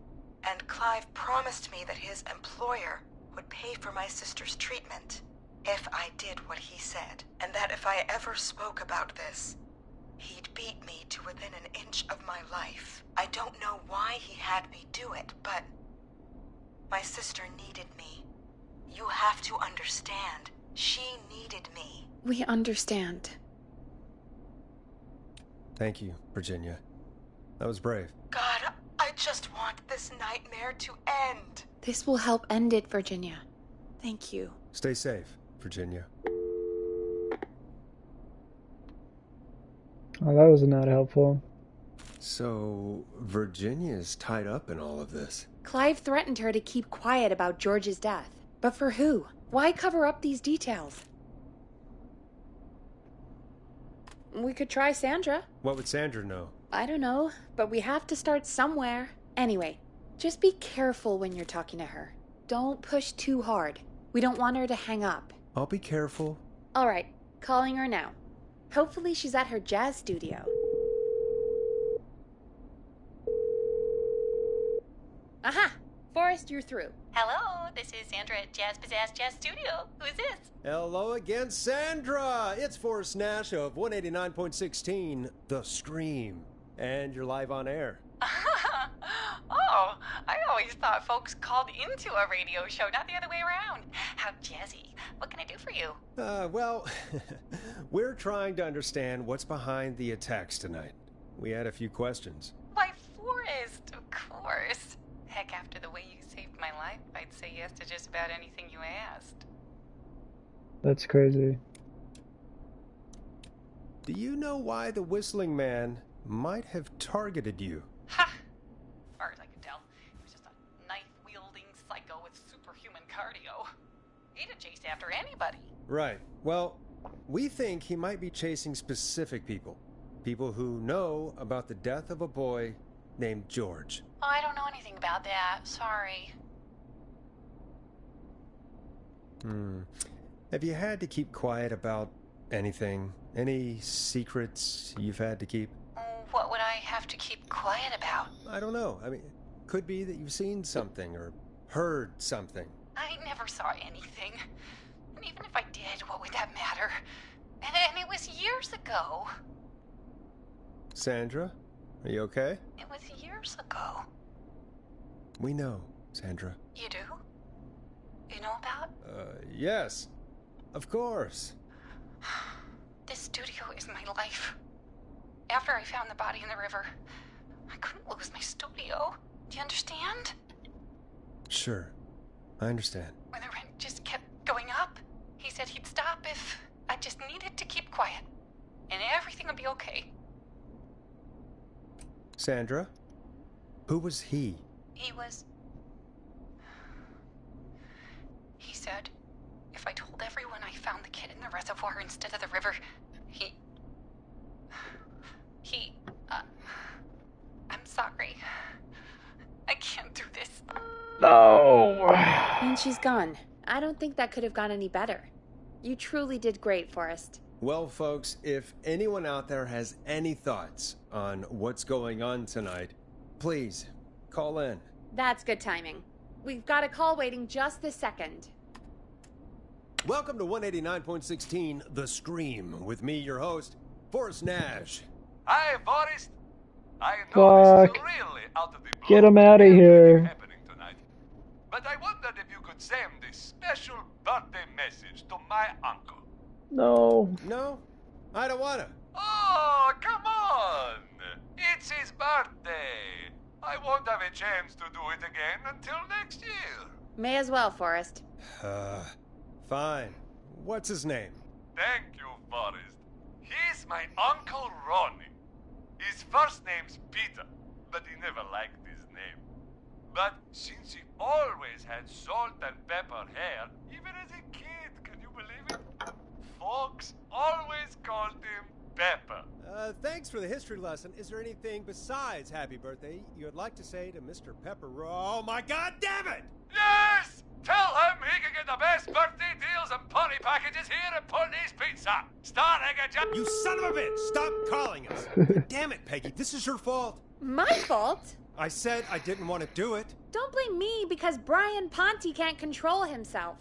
And Clive promised me that his employer would pay for my sister's treatment if I did what he said, and that if I ever spoke about this, he'd beat me to within an inch of my life. I don't know why he had me do it, but my sister needed me. You have to understand, she needed me. We understand. Thank you, Virginia. That was brave. God, I just want this nightmare to end. This will help end it, Virginia. Thank you. Stay safe, Virginia. Oh, that was not helpful. So, Virginia's tied up in all of this. Clive threatened her to keep quiet about George's death. But for who? Why cover up these details? We could try Sandra. What would Sandra know? I don't know, but we have to start somewhere. Anyway, just be careful when you're talking to her. Don't push too hard. We don't want her to hang up. I'll be careful. All right, calling her now. Hopefully she's at her jazz studio. Aha! Forrest, you're through. Hello, this is Sandra at Jazz Pizzazz Jazz Studio. Who's this? Hello again, Sandra! It's Forrest Nash of 189.16, The Scream. And you're live on air. Oh, I always thought folks called into a radio show, not the other way around. How jazzy. What can I do for you? Well, we're trying to understand what's behind the attacks tonight. We had a few questions. Why, Forrest, of course. Heck, after the way you saved my life, I'd say yes to just about anything you asked. That's crazy. Do you know why the Whistling Man might have targeted you? Ha! As far as I could tell, he was just a knife-wielding psycho with superhuman cardio. He'd have chased after anybody. Right. Well, we think he might be chasing specific people. People who know about the death of a boy named George. Oh, I don't know anything about that. Sorry. Have you had to keep quiet about anything? Any secrets you've had to keep? What would I have to keep quiet about? I don't know. I mean, could be that you've seen something or heard something. I never saw anything. And even if I did, what would that matter? And it was years ago. Sandra, are you okay? It was years ago. We know, Sandra. You do? You know about? Yes. Of course. This studio is my life. After I found the body in the river, I couldn't lose my studio. Do you understand? Sure. I understand. When the rent just kept going up, he said he'd stop if I just needed to keep quiet. And everything would be okay. Sandra? Who was he? He said if I told everyone I found the kid in the reservoir instead of the river, I'm sorry. I can't do this. No! And she's gone. I don't think that could have gone any better. You truly did great, Forrest. Well, folks, if anyone out there has any thoughts on what's going on tonight, please call in. That's good timing. We've got a call waiting just this second. Welcome to 189.16, The Scream, with me, your host, Forrest Nash. Hi, Forrest. I know this is really out of the blue. Get him out of here. Happening tonight. But I wondered if you could send this special birthday message to my uncle. No. No, I don't wanna. Oh, come on! It's his birthday. I won't have a chance to do it again until next year. May as well, Forrest. Fine. What's his name? Thank you, Forrest. He's my Uncle Ronnie. His first name's Peter, but he never liked his name. But since he always had salt and pepper hair, even as a kid, can you believe it? Folks always called him Pepper. Thanks for the history lesson. Is there anything besides happy birthday you would like to say to Mr. Pepper? Oh my god damn it! Yes! Tell him he can get the best birthday deals and party packages here at Putney's Pizza. Start again, You son of a bitch! Stop calling us! Damn it, Peggy, this is your fault. My fault? I said I didn't want to do it. Don't blame me because Brian Ponte can't control himself.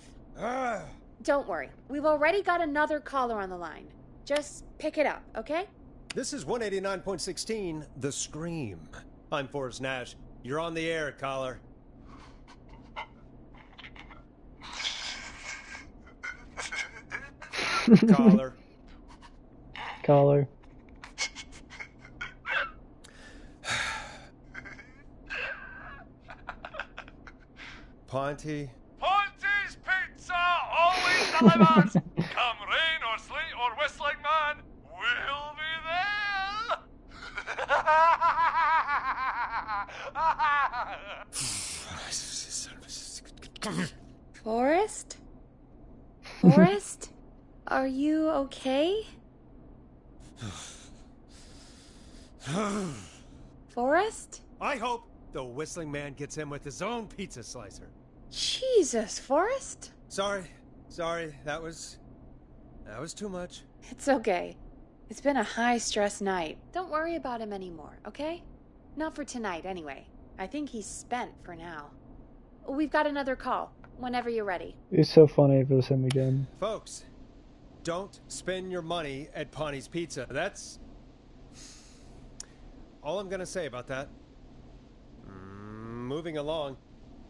Don't worry. We've already got another caller on the line. Just pick it up, okay? This is 189.16, The Scream. I'm Forrest Nash. You're on the air, caller. Caller. Caller. Ponty. Ponty's Pizza always delivers. Come rain or sleet or whistling man, we'll be there. Forrest? Forrest? Are you okay? Forrest? I hope the whistling man gets in with his own pizza slicer. Jesus, Forrest? Sorry, that was too much. It's okay. It's been a high-stress night. Don't worry about him anymore, okay? Not for tonight, anyway. I think he's spent for now. We've got another call, whenever you're ready. It's so funny if it was him again. Folks, don't spend your money at Ponty's Pizza. That's all I'm gonna say about that. Moving along,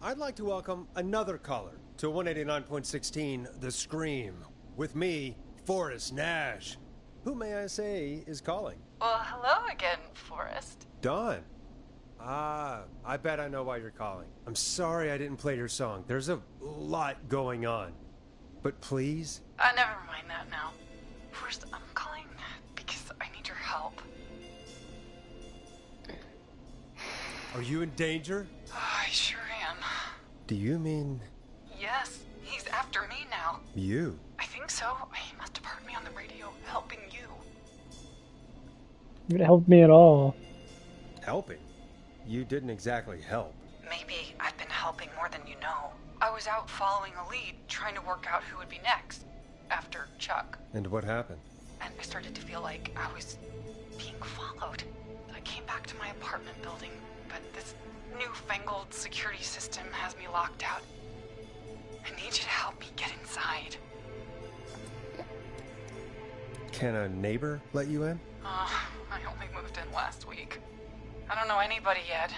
I'd like to welcome another caller to 189.16 The Scream. With me, Forrest Nash. Who, may I say, is calling? Well, hello again, Forrest. Dawn. I bet I know why you're calling. I'm sorry I didn't play your song. There's a lot going on. But please? Never mind that now. First, I'm calling because I need your help. Are you in danger? I sure am. Do you mean... Yes, he's after me now. You? I think so. He must have heard me on the radio helping you. It helped me at all. Helping? You didn't exactly help. Maybe I've been helping more than you know. I was out following a lead, trying to work out who would be next, after Chuck. And what happened? And I started to feel like I was being followed. I came back to my apartment building, but this newfangled security system has me locked out. I need you to help me get inside. Can a neighbor let you in? I only moved in last week. I don't know anybody yet.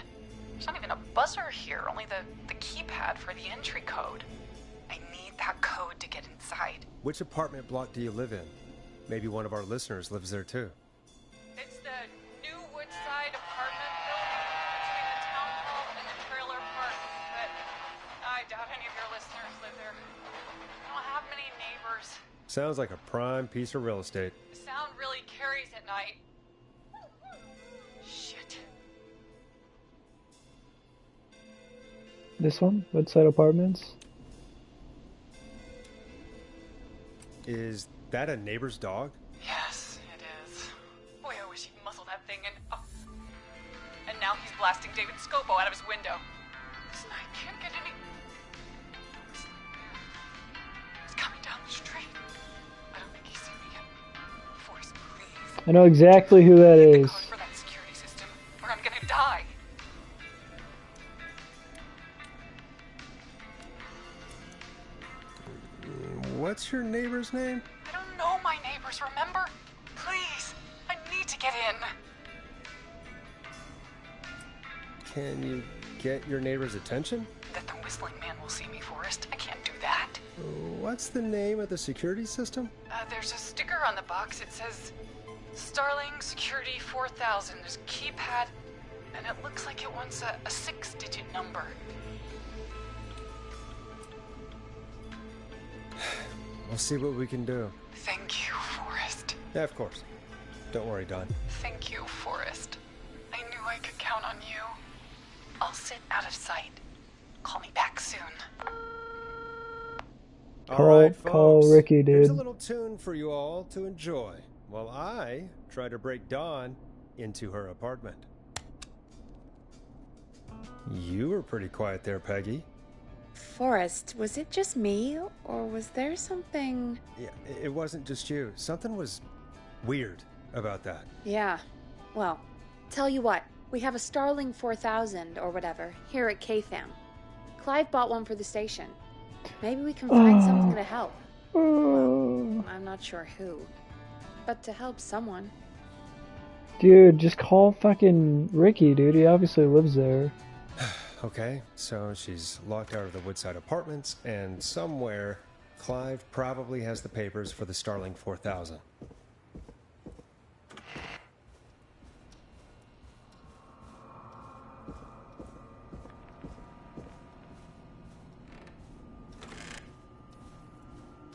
There's not even a buzzer here, only the keypad for the entry code. I need that code to get inside. Which apartment block do you live in? Maybe one of our listeners lives there too. It's the New Woodside apartment building between the town hall and the trailer park, but I doubt any of your listeners live there. I don't have many neighbors. Sounds like a prime piece of real estate. The sound really carries at night. Shit. This one? Woodside Apartments? Is that a neighbor's dog? Yes, it is. Boy, I wish he'd muzzle that thing and now he's blasting David Scopo out of his window. Listen, I can't get any... Listen, he's coming down the street. I don't think he's seen me yet. Forrest, please. I know exactly who that is. Code for that security system, or I'm gonna die. What's your neighbor's name? I don't know my neighbors, remember? Please, I need to get in. Can you get your neighbor's attention? That the whistling man will see me, Forrest. I can't do that. What's the name of the security system? There's a sticker on the box. It says Starling Security 4000. There's a keypad, and it looks like it wants a 6-digit number. We'll see what we can do. Thank you, Forrest. Yeah, of course. Don't worry, Don. Thank you, Forrest. I knew I could count on you. I'll sit out of sight. Call me back soon. Call Ricky, dude. Here's a little tune for you all to enjoy while I try to break Dawn into her apartment. You were pretty quiet there, Peggy. Forrest, was it just me, or was there something... Yeah, it wasn't just you. Something was weird about that. Yeah. Well, tell you what, we have a Starling 4000, or whatever, here at KFAM. Clive bought one for the station. Maybe we can find something to help. Well, I'm not sure who, but to help someone. Dude, just call fucking Ricky, dude. He obviously lives there. Okay, so she's locked out of the Woodside Apartments, and somewhere Clive probably has the papers for the Starling 4000.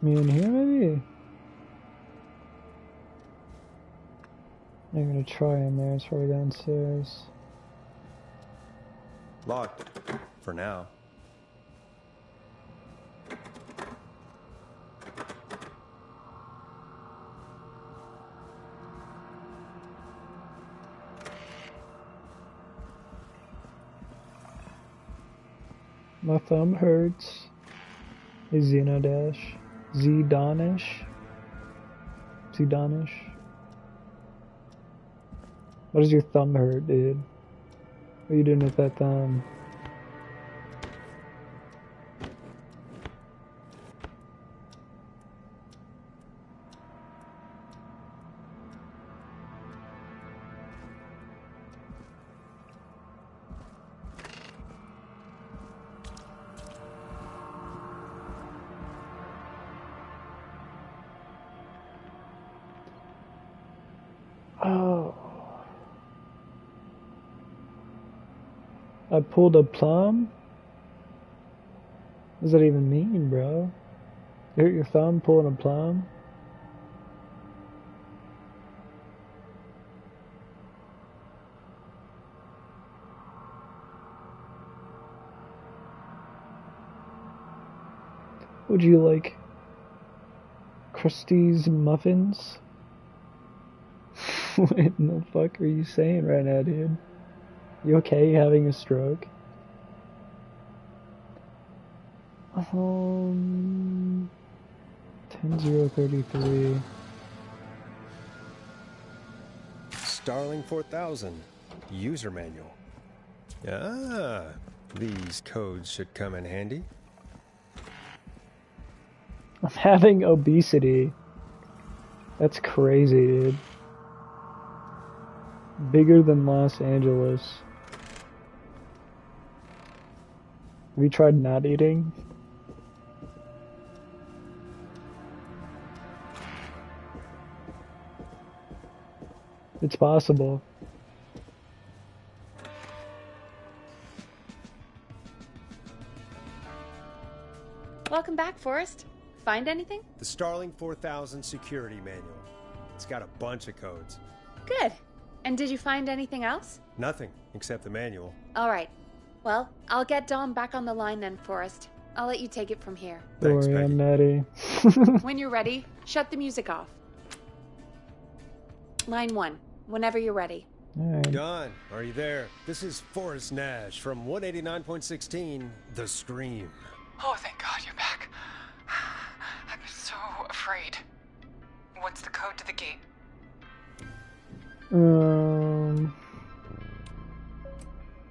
Me in here, maybe? I'm gonna try in there. It's probably downstairs. Locked. For now. My thumb hurts. Hey, Xenodash. Zidanish. Zidanish. Why does your thumb hurt, dude? What are you doing with that thumb? Oh. I pulled a plum? What does that even mean, bro? You hurt your thumb pulling a plum? Would you like Krusty's muffins? What in the fuck are you saying right now, dude? You okay having a stroke? 10033. Starling 4000. User manual. Ah, these codes should come in handy. I'm having obesity. That's crazy, dude. Bigger than Los Angeles. Have you tried not eating? It's possible. Welcome back, Forrest. Find anything? The Starling 4000 security manual. It's got a bunch of codes. Good. And did you find anything else? Nothing, except the manual. All right. Well, I'll get Dom back on the line then, Forrest. I'll let you take it from here. Thanks, Sorry, Peggy. I'm Natty. When you're ready, shut the music off. Line 1, whenever you're ready. Alright. Don, are you there? This is Forrest Nash from 189.16, The Scream. Oh, thank God you're back. I've been so afraid. What's the code to the gate?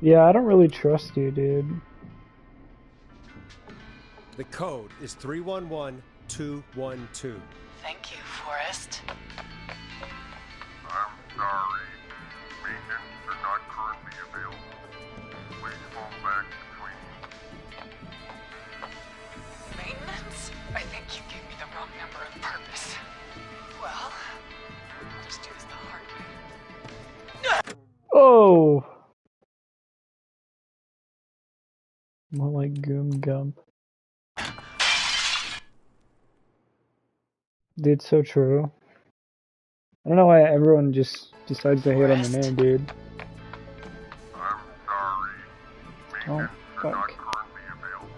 Yeah, I don't really trust you, dude. The code is 311212. Thank you, Forrest. I'm sorry. Maintenance are not currently available. Please phone back between... Maintenance? I think you gave me the wrong number on purpose. Well, I'll just do this the hard way. Oh! More like Goom Gump. Dude, it's so true. I don't know why everyone just decides to hate on the name, dude. I'm sorry. Oh, Maintenance are not fuck. currently available.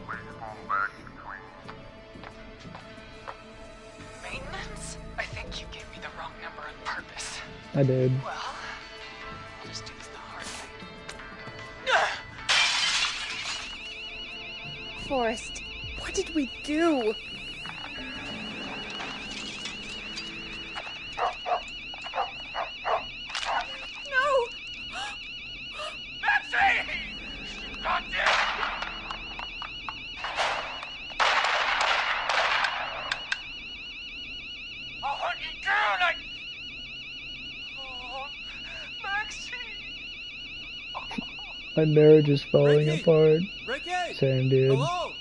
Please phone back between... Maintenance? I think you gave me the wrong number on purpose. I did. Well, I'll just do this the hard way. Forrest, what did we do? No! Maxie! God damn! I'll hunt you down! Oh, Maxie! My marriage is falling Ricky! apart. Ricky! Same, dude. Hello?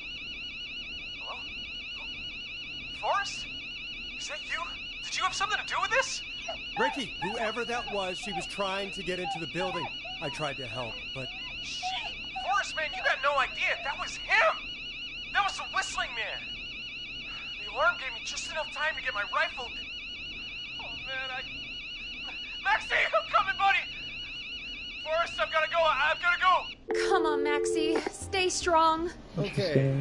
Ricky, whoever that was, she was trying to get into the building. I tried to help, but... She? Forrest, man, you got no idea. That was him. That was the whistling man. The alarm gave me just enough time to get my rifle. Oh, man, Maxie, I'm coming, buddy. Forrest, I've got to go. I've got to go. Come on, Maxie. Stay strong. Okay,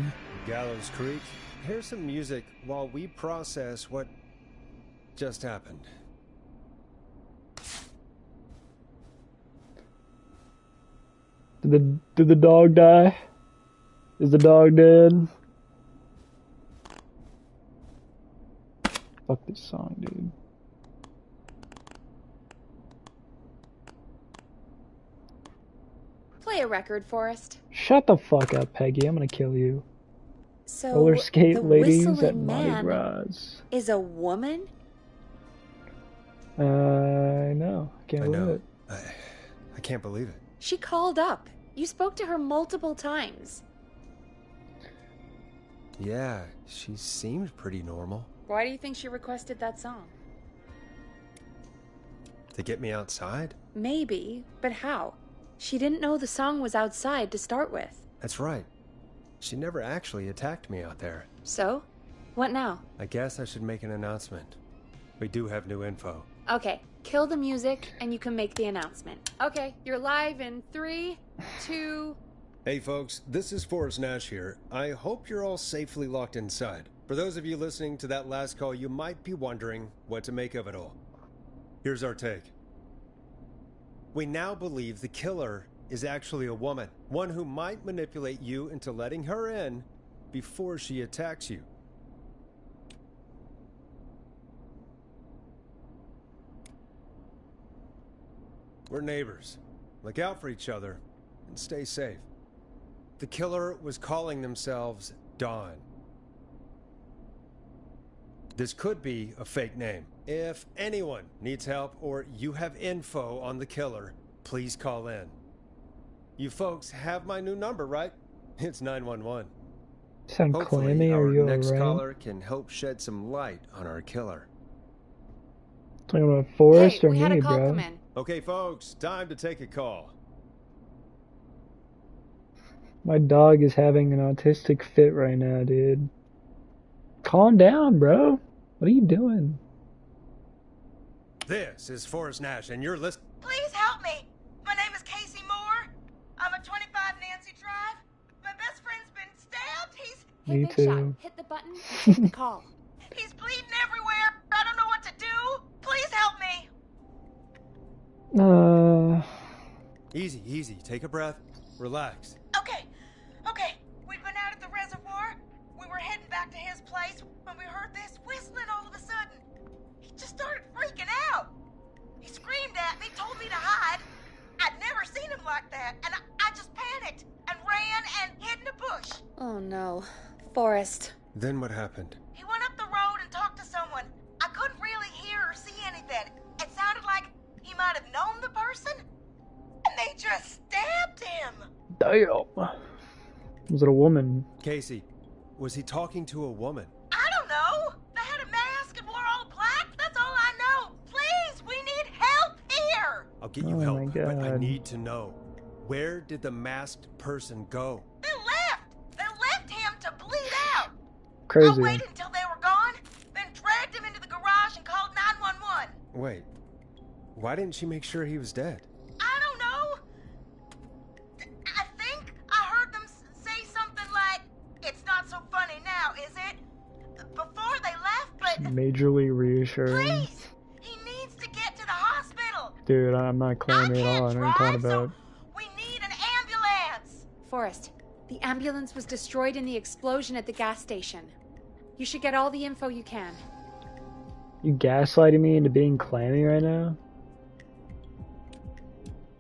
Gallows Creek, here's some music while we process what just happened. Did the dog die? Is the dog dead? Fuck this song, dude. Play a record, Forrest. Shut the fuck up, Peggy. I'm gonna kill you. So, Roller skate the ladies at whistling Mardi man Gras. is a woman? I know. Can't believe it. I can't believe it. She called up. You spoke to her multiple times. Yeah, she seemed pretty normal. Why do you think she requested that song? To get me outside? Maybe, but how? She didn't know the song was outside to start with. That's right. She never actually attacked me out there. So? What now? I guess I should make an announcement. We do have new info. Okay, kill the music and you can make the announcement. Okay, you're live in 3, 2... Hey folks, this is Forrest Nash here. I hope you're all safely locked inside. For those of you listening to that last call, you might be wondering what to make of it all. Here's our take. We now believe the killer is actually a woman. One who might manipulate you into letting her in before she attacks you. We're neighbors. Look out for each other and stay safe. The killer was calling themselves Dawn. This could be a fake name. If anyone needs help or you have info on the killer, please call in. You folks have my new number, right? It's 911. Sound Hopefully, clammy? our Are you next alright? caller can help shed some light on our killer. Talking about Forrest Hey, or we had me, a call bro? come in. Okay, folks, time to take a call. My dog is having an autistic fit right now, dude. Calm down, bro. What are you doing? This is Forrest Nash, and you're listening. Please help me. My name is Casey Moore. I'm at 25 Nancy Drive. My best friend's been stabbed. Me Big Shot, too. hit the button and take the call. He's bleeding everywhere. I don't know what to do. Please help me. Easy, easy. Take a breath. Relax. Okay. We'd been out at the reservoir. We were heading back to his place when we heard this whistling all of a sudden. He just started freaking out. He screamed at me, told me to hide. I'd never seen him like that, and I just panicked and ran and hid in a bush. Oh no. Forrest. Then what happened? He went up the road and talked to someone. I couldn't really hear or see anything. It sounded like he might have known the person, and they just stabbed him. Damn. Was it a woman? Casey, was he talking to a woman? I don't know. They had a mask and wore all black. That's all I know. Please, we need help here. I'll get you Oh help, my but I God. need to know. Where did the masked person go? They left. They left him to bleed out. I Crazy. waited until they were gone, then dragged him into the garage and called 911. Wait, why didn't she make sure he was dead? I don't know. I think I heard them say something like, "It's not so funny now, is it?" Before they left, but Majorly reassuring. please, he needs to get to the hospital. Dude, I'm not clammy at all. I know what you're talking so about. we need an ambulance. Forrest, the ambulance was destroyed in the explosion at the gas station. You should get all the info you can. You gaslighting me into being clammy right now?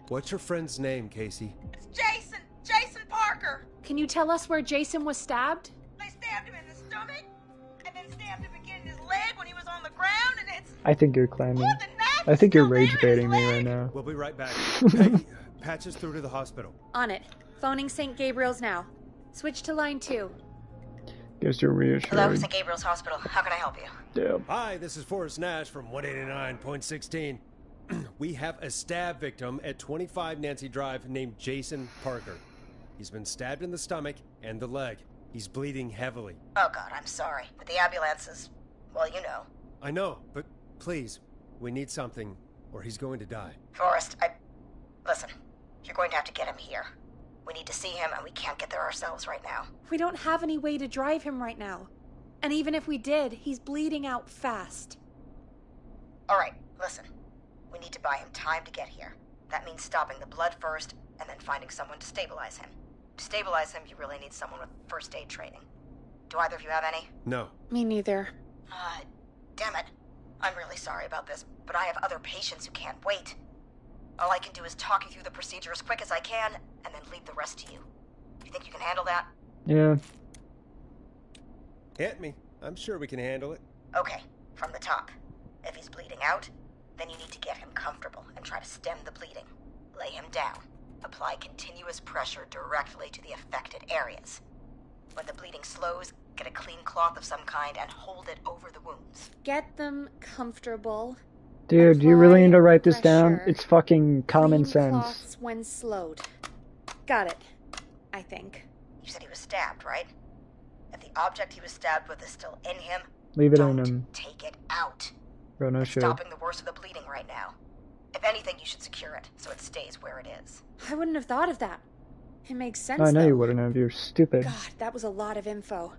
What's your friend's name, Casey? It's Jason Parker. Can you tell us where Jason was stabbed? They stabbed him in the stomach, and then stabbed him again in his leg when he was on the ground, and it's I think you're clammy. the knife I think is you're still there in rage his baiting me leg. right now. We'll be right back. Peggy, patch us through to the hospital. On it. Phoning St. Gabriel's now. Switch to line 2. Guess you're Hello, reassured. St. Gabriel's Hospital. How can I help you? Yeah. Hi, this is Forrest Nash from 189.16. We have a stab victim at 25 Nancy Drive named Jason Parker. He's been stabbed in the stomach and the leg. He's bleeding heavily. Oh, God, I'm sorry. But the ambulance is... well, you know. I know, but please, we need something, or he's going to die. Forrest, listen, you're going to have to get him here. We need to see him, and we can't get there ourselves right now. We don't have any way to drive him right now. And even if we did, he's bleeding out fast. All right, listen. We need to buy him time to get here. That means stopping the blood first, and then finding someone to stabilize him. To stabilize him, you really need someone with first aid training. Do either of you have any? No. Me neither. Damn it. I'm really sorry about this, but I have other patients who can't wait. All I can do is talk you through the procedure as quick as I can, and then leave the rest to you. You think you can handle that? Yeah. Hit me. I'm sure we can handle it. Okay, from the top. If he's bleeding out, then you need to get him comfortable and try to stem the bleeding. Lay him down. Apply continuous pressure directly to the affected areas. When the bleeding slows, get a clean cloth of some kind and hold it over the wounds. Get them comfortable. Dude, do you really need to write this down? Pressure. It's fucking common Clean sense. cloths when slowed. Got it. I think. You said he was stabbed, right? If the object he was stabbed with is still in him, Leave it don't in him. take it out. Bro, no It's shit. stopping the worst of the bleeding right now. If anything, you should secure it so it stays where it is. I wouldn't have thought of that. It makes sense, I know though. you wouldn't have. You're stupid. God, that was a lot of info.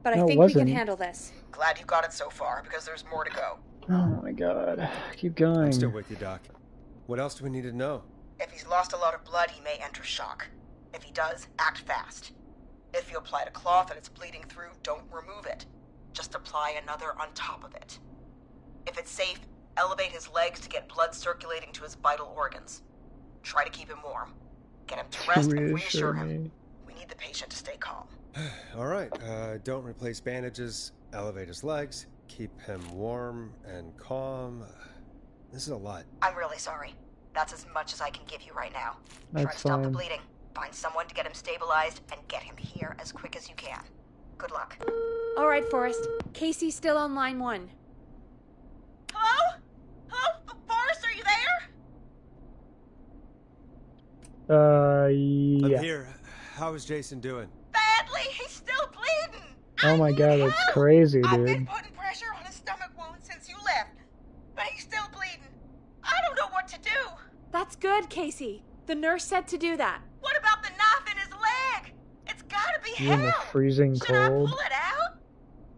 But I No, it think we can wasn't. handle this. Glad you got it so far, because there's more to go. Oh my god. Keep going. I'm still with you, Doc. What else do we need to know? If he's lost a lot of blood, he may enter shock. If he does, act fast. If you applied a cloth and it's bleeding through, don't remove it. Just apply another on top of it. If it's safe, elevate his legs to get blood circulating to his vital organs. Try to keep him warm. Get him to rest and reassure him. We need the patient to stay calm. All right, don't replace bandages, elevate his legs, keep him warm and calm. This is a lot. I'm really sorry. That's as much as I can give you right now. Try That's to stop the fine. bleeding. Find someone to get him stabilized and get him here as quick as you can. Good luck. All right, Forrest. Casey's still on line 1. Hello? Hello? Forrest, are you there? Yeah. I'm here. How is Jason doing? Badly. He's still bleeding. Oh my god, that's crazy, I've been dude. putting pressure on his stomach wound since you left, but he's still bleeding. I don't know what to do. That's good, Casey. The nurse said to do that. What about the knife in his leg? It's gotta be You in the hell. freezing Should I cold. pull it out?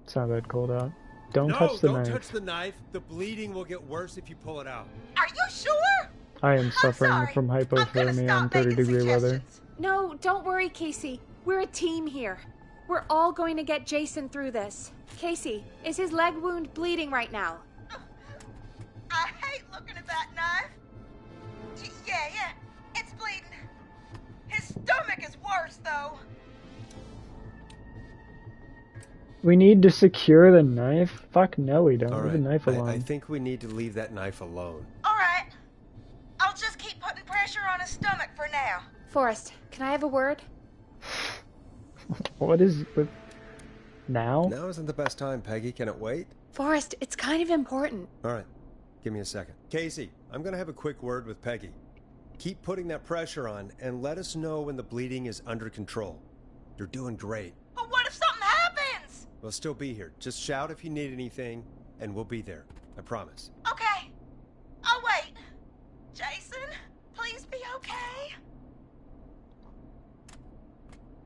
It's not that cold out. Don't No, touch the don't knife. touch the knife. The bleeding will get worse if you pull it out. Are you sure? I am suffering sorry. from I'm gonna hypothermia stop in 30-degree making weather. suggestions. No, don't worry, Casey. We're a team here. We're all going to get Jason through this. Casey, is his leg wound bleeding right now? I hate looking at that knife. Yeah, it's bleeding. His stomach is worse, though. We need to secure the knife? Fuck no, we don't. All Leave right, the knife alone. I think we need to leave that knife alone. All right. I'll just keep putting pressure on his stomach for now. Forrest, can I have a word? What is with now? Now isn't the best time, Peggy. Can it wait? Forrest, it's kind of important. All right, give me a second. Casey, I'm going to have a quick word with Peggy. Keep putting that pressure on and let us know when the bleeding is under control. You're doing great. But what if something happens? We'll still be here. Just shout if you need anything, and we'll be there. I promise. Okay. I'll wait. Jason, please be okay.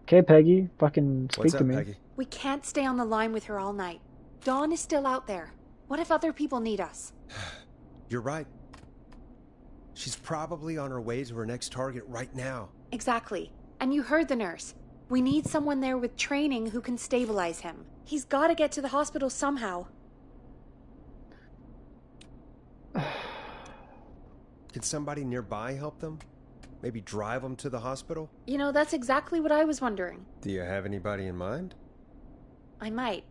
Okay, Peggy, fucking speak What's to up, me. Peggy? We can't stay on the line with her all night. Dawn is still out there. What if other people need us? You're right. She's probably on her way to her next target right now. Exactly. And you heard the nurse. We need someone there with training who can stabilize him. He's got to get to the hospital somehow. Could somebody nearby help them? Maybe drive them to the hospital? You know, that's exactly what I was wondering. Do you have anybody in mind? I might.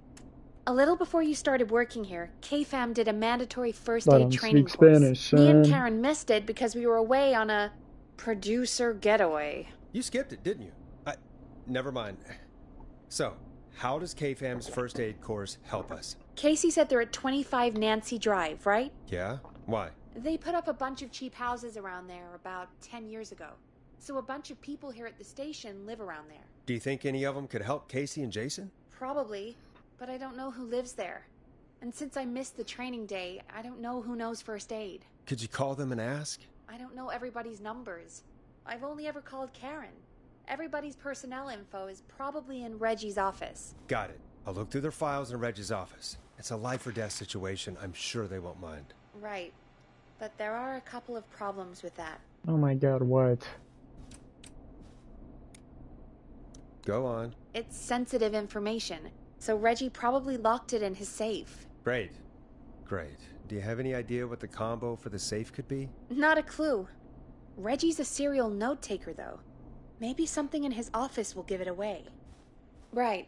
A little before you started working here, KFAM did a mandatory first Let aid 'em training speak course. Spanish, Me and son. Karen missed it because we were away on a producer getaway. You skipped it, didn't you? Never mind. So, how does KFAM's first aid course help us? Casey said they're at 25 Nancy Drive, right? Yeah? Why? They put up a bunch of cheap houses around there about 10 years ago. So a bunch of people here at the station live around there. Do you think any of them could help Casey and Jason? Probably, but I don't know who lives there. And since I missed the training day, I don't know who knows first aid. Could you call them and ask? I don't know everybody's numbers. I've only ever called Karen. Everybody's personnel info is probably in Reggie's office. Got it. I'll look through their files in Reggie's office. It's a life or death situation. I'm sure they won't mind. Right. But there are a couple of problems with that. Oh my god, what? Go on. It's sensitive information, so Reggie probably locked it in his safe. Great. Great. Do you have any idea what the combo for the safe could be? Not a clue. Reggie's a serial note taker, though. Maybe something in his office will give it away. Right.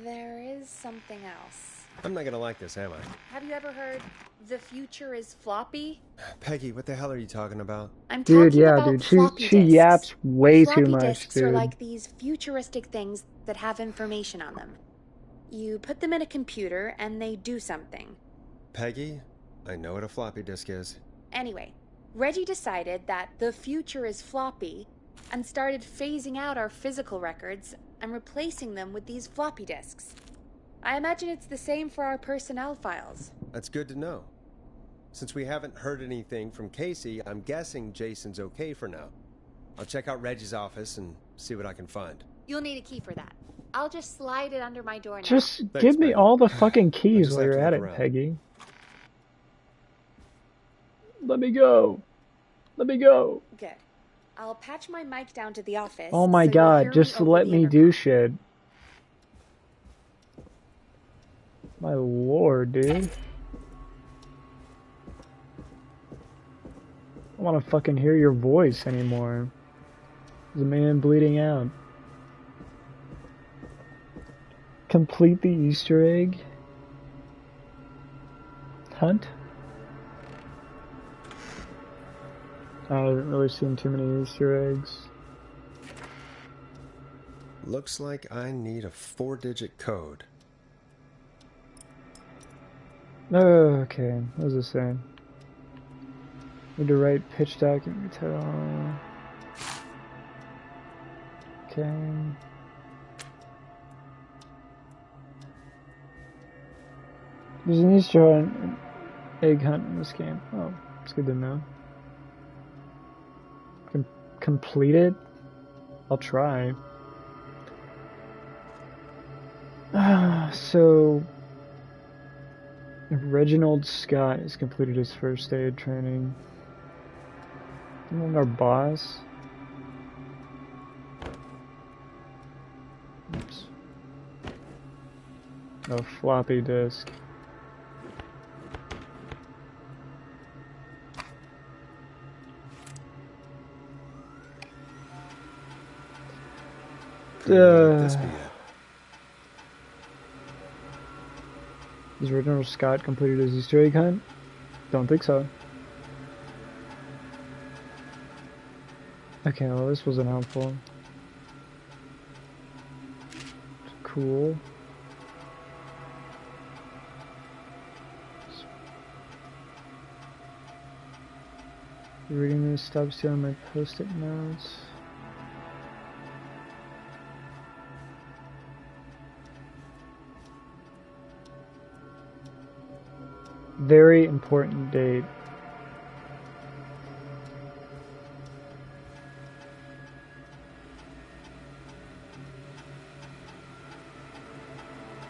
There is something else. I'm not gonna like this, am I? Have you ever heard, the future is floppy? Peggy, what the hell are you talking about? I'm talking about dude, floppy she disks. yaps way floppy too much, disks dude. are like these futuristic things that have information on them. You put them in a computer and they do something. Peggy, I know what a floppy disk is. Anyway, Reggie decided that the future is floppy and started phasing out our physical records and replacing them with these floppy disks. I imagine it's the same for our personnel files. That's good to know. Since we haven't heard anything from Casey, I'm guessing Jason's okay for now. I'll check out Reggie's office and see what I can find. You'll need a key for that. I'll just slide it under my door now. Just Thanks, give me Peggy. all the fucking keys just while have you're to at look it, around. Peggy. Let me go. Let me go. Good. I'll patch my mic down to the office. Oh my so you'll god, hear just over let the me intercom. do shit. My lord, dude. I don't want to fucking hear your voice anymore. There's a man bleeding out. Complete the Easter egg hunt? I haven't really seen too many Easter eggs. Looks like I need a 4-digit code. Oh, okay. What does it say? Need to write pitch document. Okay. There's an Easter egg hunt in this game. Oh, it's good to know. Complete it? I'll try. So Reginald Scott has completed his first aid training. And then our boss. Oops. A floppy disk. This be it. Has Reginald Scott completed his Easter egg hunt? Don't think so. Okay, well this wasn't helpful. Cool. Reading this, stop stealing my post-it notes. Very important date.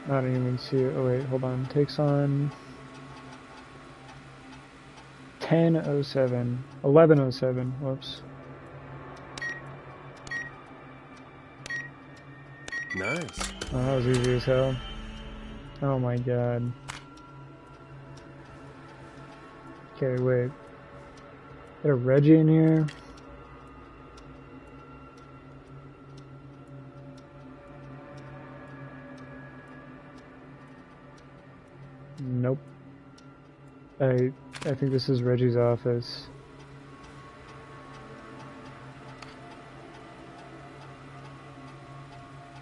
I don't even see it. Oh wait, hold on. Takes on 10:07, 11:07. Whoops. Nice. Oh, that was easy as hell. Oh my god. Okay, wait. Got a Reggie in here. Nope. I think this is Reggie's office.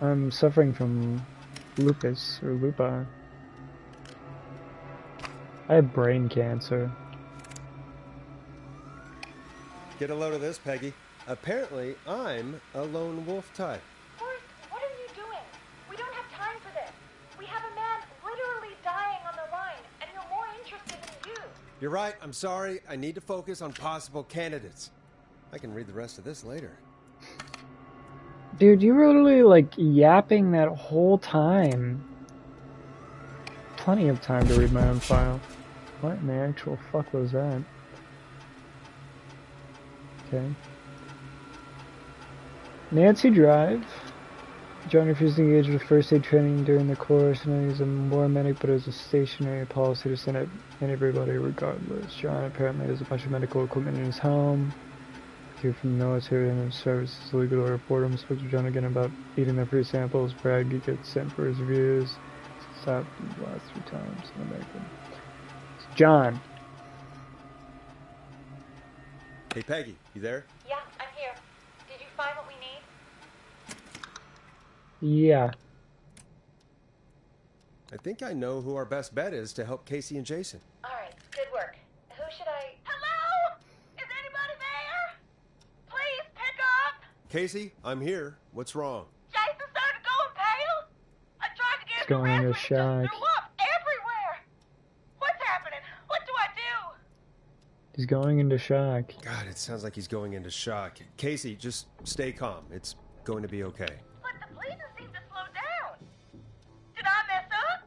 I'm suffering from lupus or lupa. I have brain cancer. Get a load of this, Peggy. Apparently, I'm a lone wolf type. Forrest, what are you doing? We don't have time for this. We have a man literally dying on the line, and you're more interested in you. You're right. I'm sorry. I need to focus on possible candidates. I can read the rest of this later. Dude, you were literally like yapping that whole time. Plenty of time to read my own file. What in the actual fuck was that? Okay. Nancy Drive. John refused to engage with first aid training during the course, and he's a war medic, but it was a stationary policy to send it in everybody regardless. John apparently has a bunch of medical equipment in his home. Here from the military and his service is illegal to report him. Spoke to John again about eating the free samples. Brad gets sent for his reviews. Stopped the last 3 times in America. It's John. Hey, Peggy, you there? Yeah, I'm here. Did you find what we need? Yeah. I think I know who our best bet is to help Casey and Jason. Alright, good work. Who should I... Hello? Is anybody there? Please pick up! Casey, I'm here. What's wrong? Jason started going pale. I tried to get It's him to going rest, into but he just shock. threw up everywhere. What's happening? What do I do? He's going into shock. God, it sounds like he's going into shock. Casey, just stay calm. It's going to be okay. But the bleeding seemed to slow down. Did I mess up?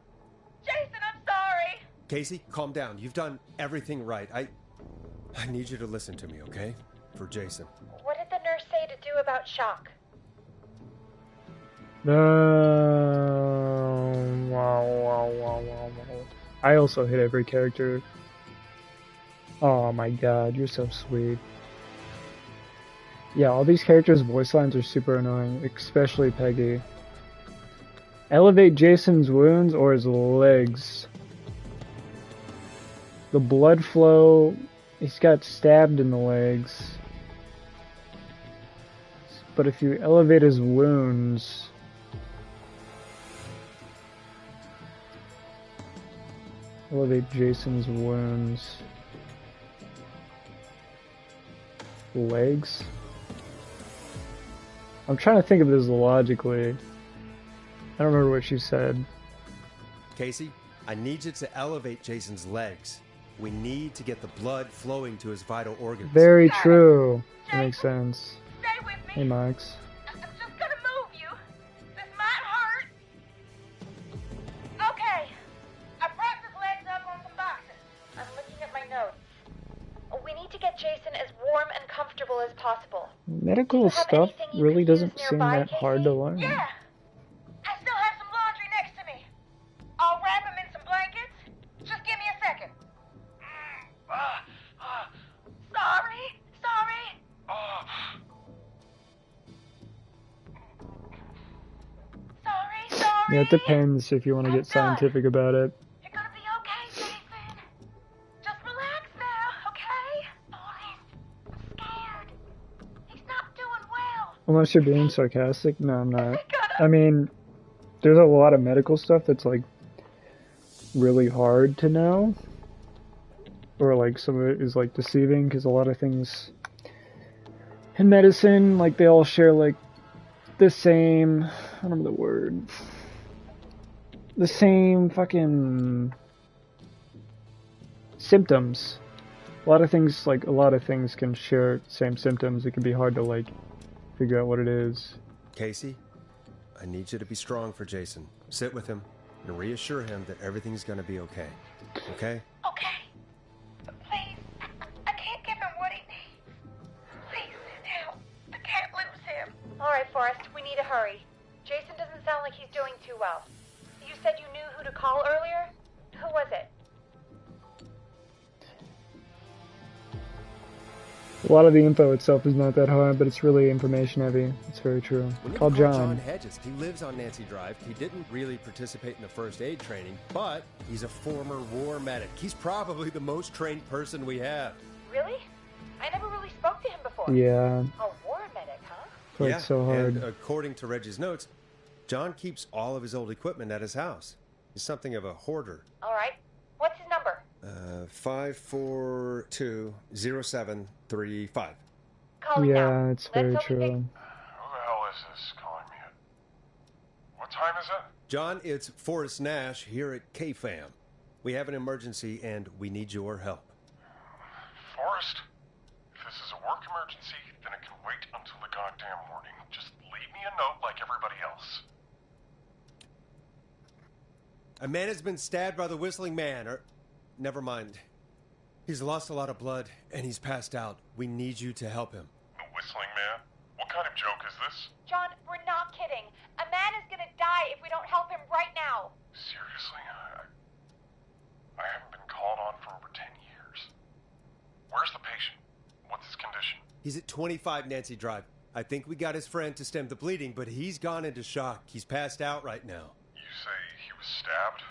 Jason, I'm sorry. Casey, calm down. You've done everything right. I need you to listen to me, okay? For Jason. What did the nurse say to do about shock? I also hit every character. Oh my god, you're so sweet. Yeah, all these characters' voice lines are super annoying, especially Peggy. Elevate Jason's wounds or his legs. The blood flow, he's got stabbed in the legs. But if you elevate his wounds... Elevate Jason's wounds. Legs? I'm trying to think of this logically. I don't remember what she said. Casey, I need you to elevate Jason's legs. We need to get the blood flowing to his vital organs. Very true. That makes sense. Stay with me. Hey, Max. I'm just gonna move you. This might hurt. Okay. I propped his legs up on some boxes. I'm looking at my notes. We need to get Jason as warm and comfortable as possible. Medical stuff really doesn't seem that hard to learn. Yeah. I still have some laundry next to me. I'll wrap him in some blankets. Just give me a second. Sorry. Yeah, it depends if you want to get scientific about it. You're gonna be okay, Jason. Just relax now, okay? Forrest, I'm scared. He's not doing well. Unless you're being sarcastic. No, I'm not. I mean, there's a lot of medical stuff that's like really hard to know. Or like some of it is like deceiving because a lot of things in medicine, like they all share like the same, I don't remember the word, the same fucking symptoms. A lot of things can share the same symptoms. It can be hard to like figure out what it is. Casey, I need you to be strong for Jason. Sit with him and reassure him that everything's gonna be okay. Okay? Okay. But please, I can't give him what he needs. Please sit down. I can't lose him. Alright, Forrest, we need to hurry. Jason doesn't sound like he's doing too well. You said you knew who to call earlier? Who was it? A lot of the info itself is not that hard, but it's really information heavy. It's very true. Call John. Hedges. He lives on Nancy Drive. He didn't really participate in the first aid training, but he's a former war medic. He's probably the most trained person we have. Really? I never really spoke to him before. Yeah. A war medic, huh? It's like so hard. And according to Reggie's notes, John keeps all of his old equipment at his house. He's something of a hoarder. All right. What's his number? 5420735. Calling now. Yeah, it's very Let's hope he true. Who the hell is this calling me at? What time is it? John, it's Forrest Nash here at KFAM. We have an emergency and we need your help. Forrest? If this is a work emergency, then it can wait until the goddamn morning. Just leave me a note like everybody else. A man has been stabbed by the Whistling Man, or... Never mind. He's lost a lot of blood, and he's passed out. We need you to help him. The Whistling Man? What kind of joke is this? John, we're not kidding. A man is gonna die if we don't help him right now. Seriously? I haven't been called on for over 10 years. Where's the patient? What's his condition? He's at 25 Nancy Drive. I think we got his friend to stem the bleeding, but he's gone into shock. He's passed out right now. You say he was stabbed?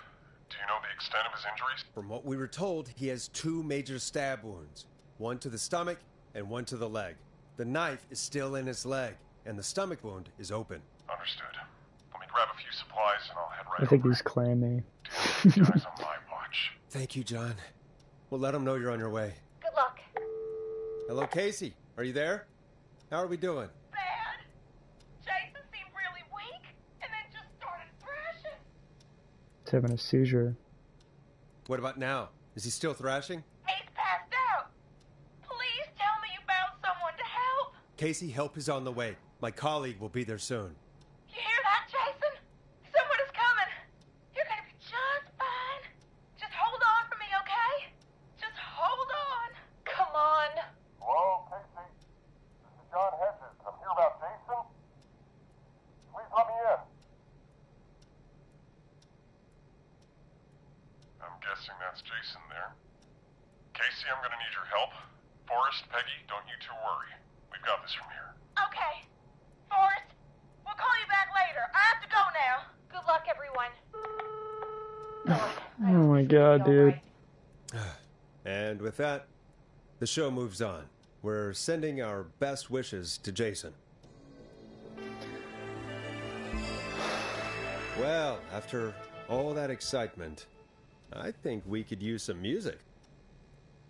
Do you know the extent of his injuries? From what we were told, he has 2 major stab wounds. One to the stomach and one to the leg. The knife is still in his leg, and the stomach wound is open. Understood. Let me grab a few supplies and I'll head right I think over. he's clammy. Deal with these guys on my watch. Thank you, John. We'll let him know you're on your way. Good luck. Hello, Casey. Are you there? How are we doing? Bad. Jason seemed really weak and then just started thrashing. He's having a seizure. What about now? Is he still thrashing? He's passed out. Please tell me you found someone to help. Casey, help is on the way. My colleague will be there soon. You hear that, Jason? Someone is coming. You're gonna be just fine. Just hold on for me, okay? Just hold on. Come on. Hello, Casey. This is John Hedges. I'm here about Jason. Please let me in. I'm guessing that's Jason there. Casey, I'm gonna need your help. Forrest, Peggy, don't you two worry. We've got this from here. Okay. Forrest, we'll call you back later. I have to go now. Good luck, everyone. Oh my god, dude. And with that, the show moves on. We're sending our best wishes to Jason. Well, after all that excitement, I think we could use some music.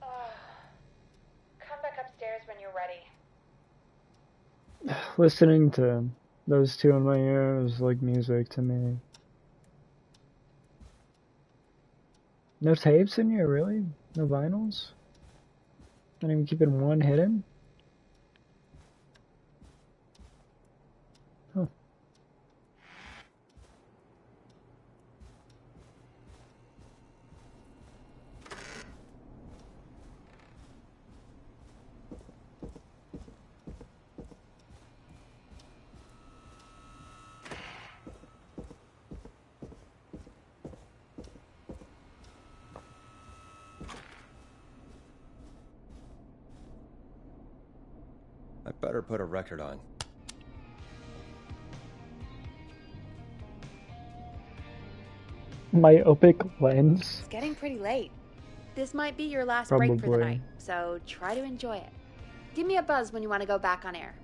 Come back upstairs when you're ready. Listening to those two in my ear is like music to me. No tapes in here, really? No vinyls? Not even keeping one hidden? Huh. I better put a record on. Myopic lens? It's getting pretty late. This might be your last break for the Probably. night, so try to enjoy it. Give me a buzz when you want to go back on air.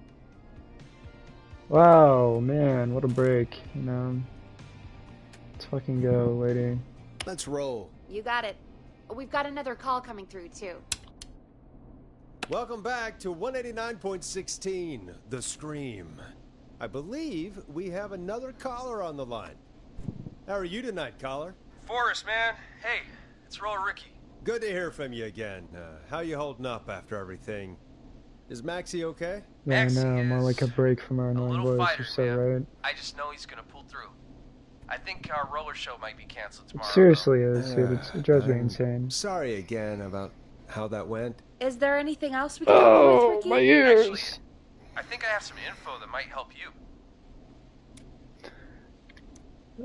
Wow, man, what a break, you know. Let's fucking go, lady. Let's roll. You got it. We've got another call coming through, too. Welcome back to 189.16, The Scream. I believe we have another caller on the line. How are you tonight, caller? Forrest, man. Hey, it's Roller Ricky. Good to hear from you again. How you holding up after everything? Is Maxie okay? Yeah, I Maxie know, more like a is break from our a annoying little voice, fighter, you're so man. right. I just know he's gonna pull through. I think our roller show might be canceled tomorrow. It seriously is, dude. It drives me I'm insane. Sorry again about how that went. Is there anything else we can help you with, Ricky? My Actually, ears! I think I have some info that might help you.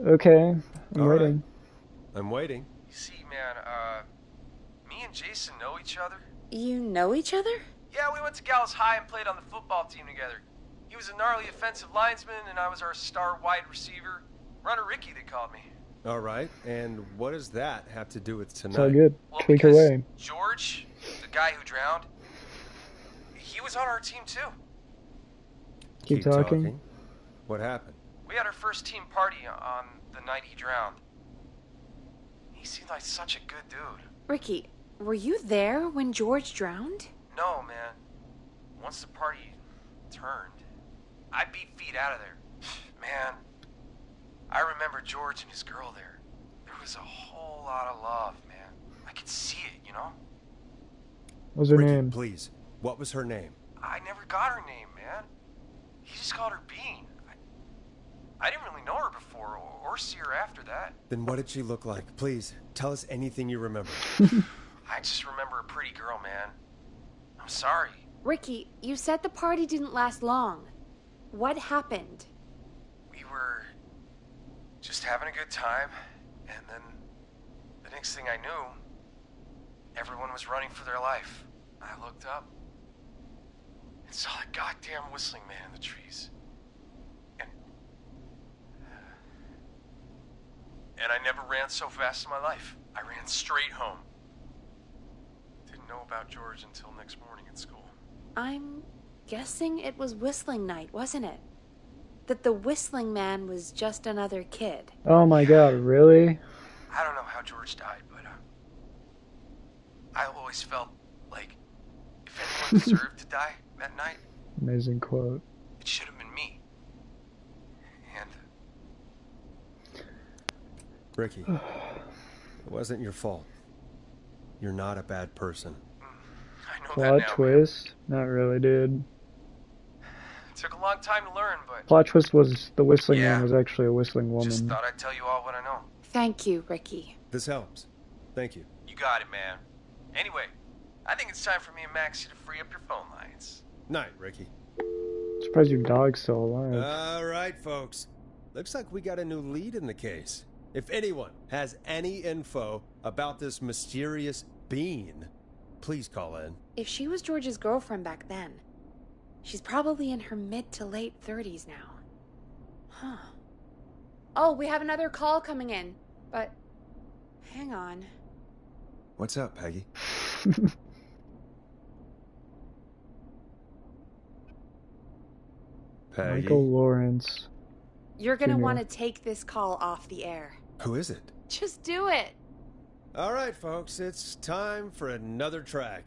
Okay, I'm All right. waiting. I'm waiting. You see, man, me and Jason know each other. You know each other? Yeah, we went to Gallows High and played on the football team together. He was a gnarly offensive linesman, and I was our star wide receiver. Runner Ricky, they called me. All right, and what does that have to do with tonight? It's all good. Well, Tweak because away. George, the guy who drowned, he was on our team too. Keep talking. What happened? We had our first team party on the night he drowned. He seemed like such a good dude. Ricky, were you there when George drowned? No, man. Once the party turned, I beat feet out of there. Man, I remember George and his girl there. There was a whole lot of love, man. I could see it, you know? What's her Ricky, name? please. What was her name? I never got her name, man. He just called her Bean. I didn't really know her before or see her after that. Then what did she look like? Please, tell us anything you remember. I just remember a pretty girl, man. I'm sorry. Ricky, you said the party didn't last long. What happened? We were just having a good time, and then the next thing I knew, everyone was running for their life. I looked up and saw the goddamn whistling man in the trees. And I never ran so fast in my life. I ran straight home. Didn't know about George until next morning at school. I'm guessing it was whistling night, wasn't it? That the whistling man was just another kid. Oh my god, really? I don't know how George died, but I always felt like if anyone deserved to die that night, Amazing quote. it should have been me. And Ricky, it wasn't your fault. You're not a bad person. I know that Plot now. twist? Not really, dude. It took a long time to learn, but Plot twist was the whistling Yeah. man was actually a whistling just woman. thought I'd tell you all what I know. Thank you, Ricky. This helps. Thank you. You got it, man. Anyway, I think it's time for me and Maxie to free up your phone lines. Night, Ricky. Surprised your dog's still alive. All right, folks. Looks like we got a new lead in the case. If anyone has any info about this mysterious bean, please call in. If she was George's girlfriend back then, she's probably in her mid to late 30s now. Huh. Oh, we have another call coming in, but hang on. What's up, Peggy? Peggy? Michael Lawrence. You're gonna Junior. want to take this call off the air. Who is it? Just do it. All right, folks, it's time for another track.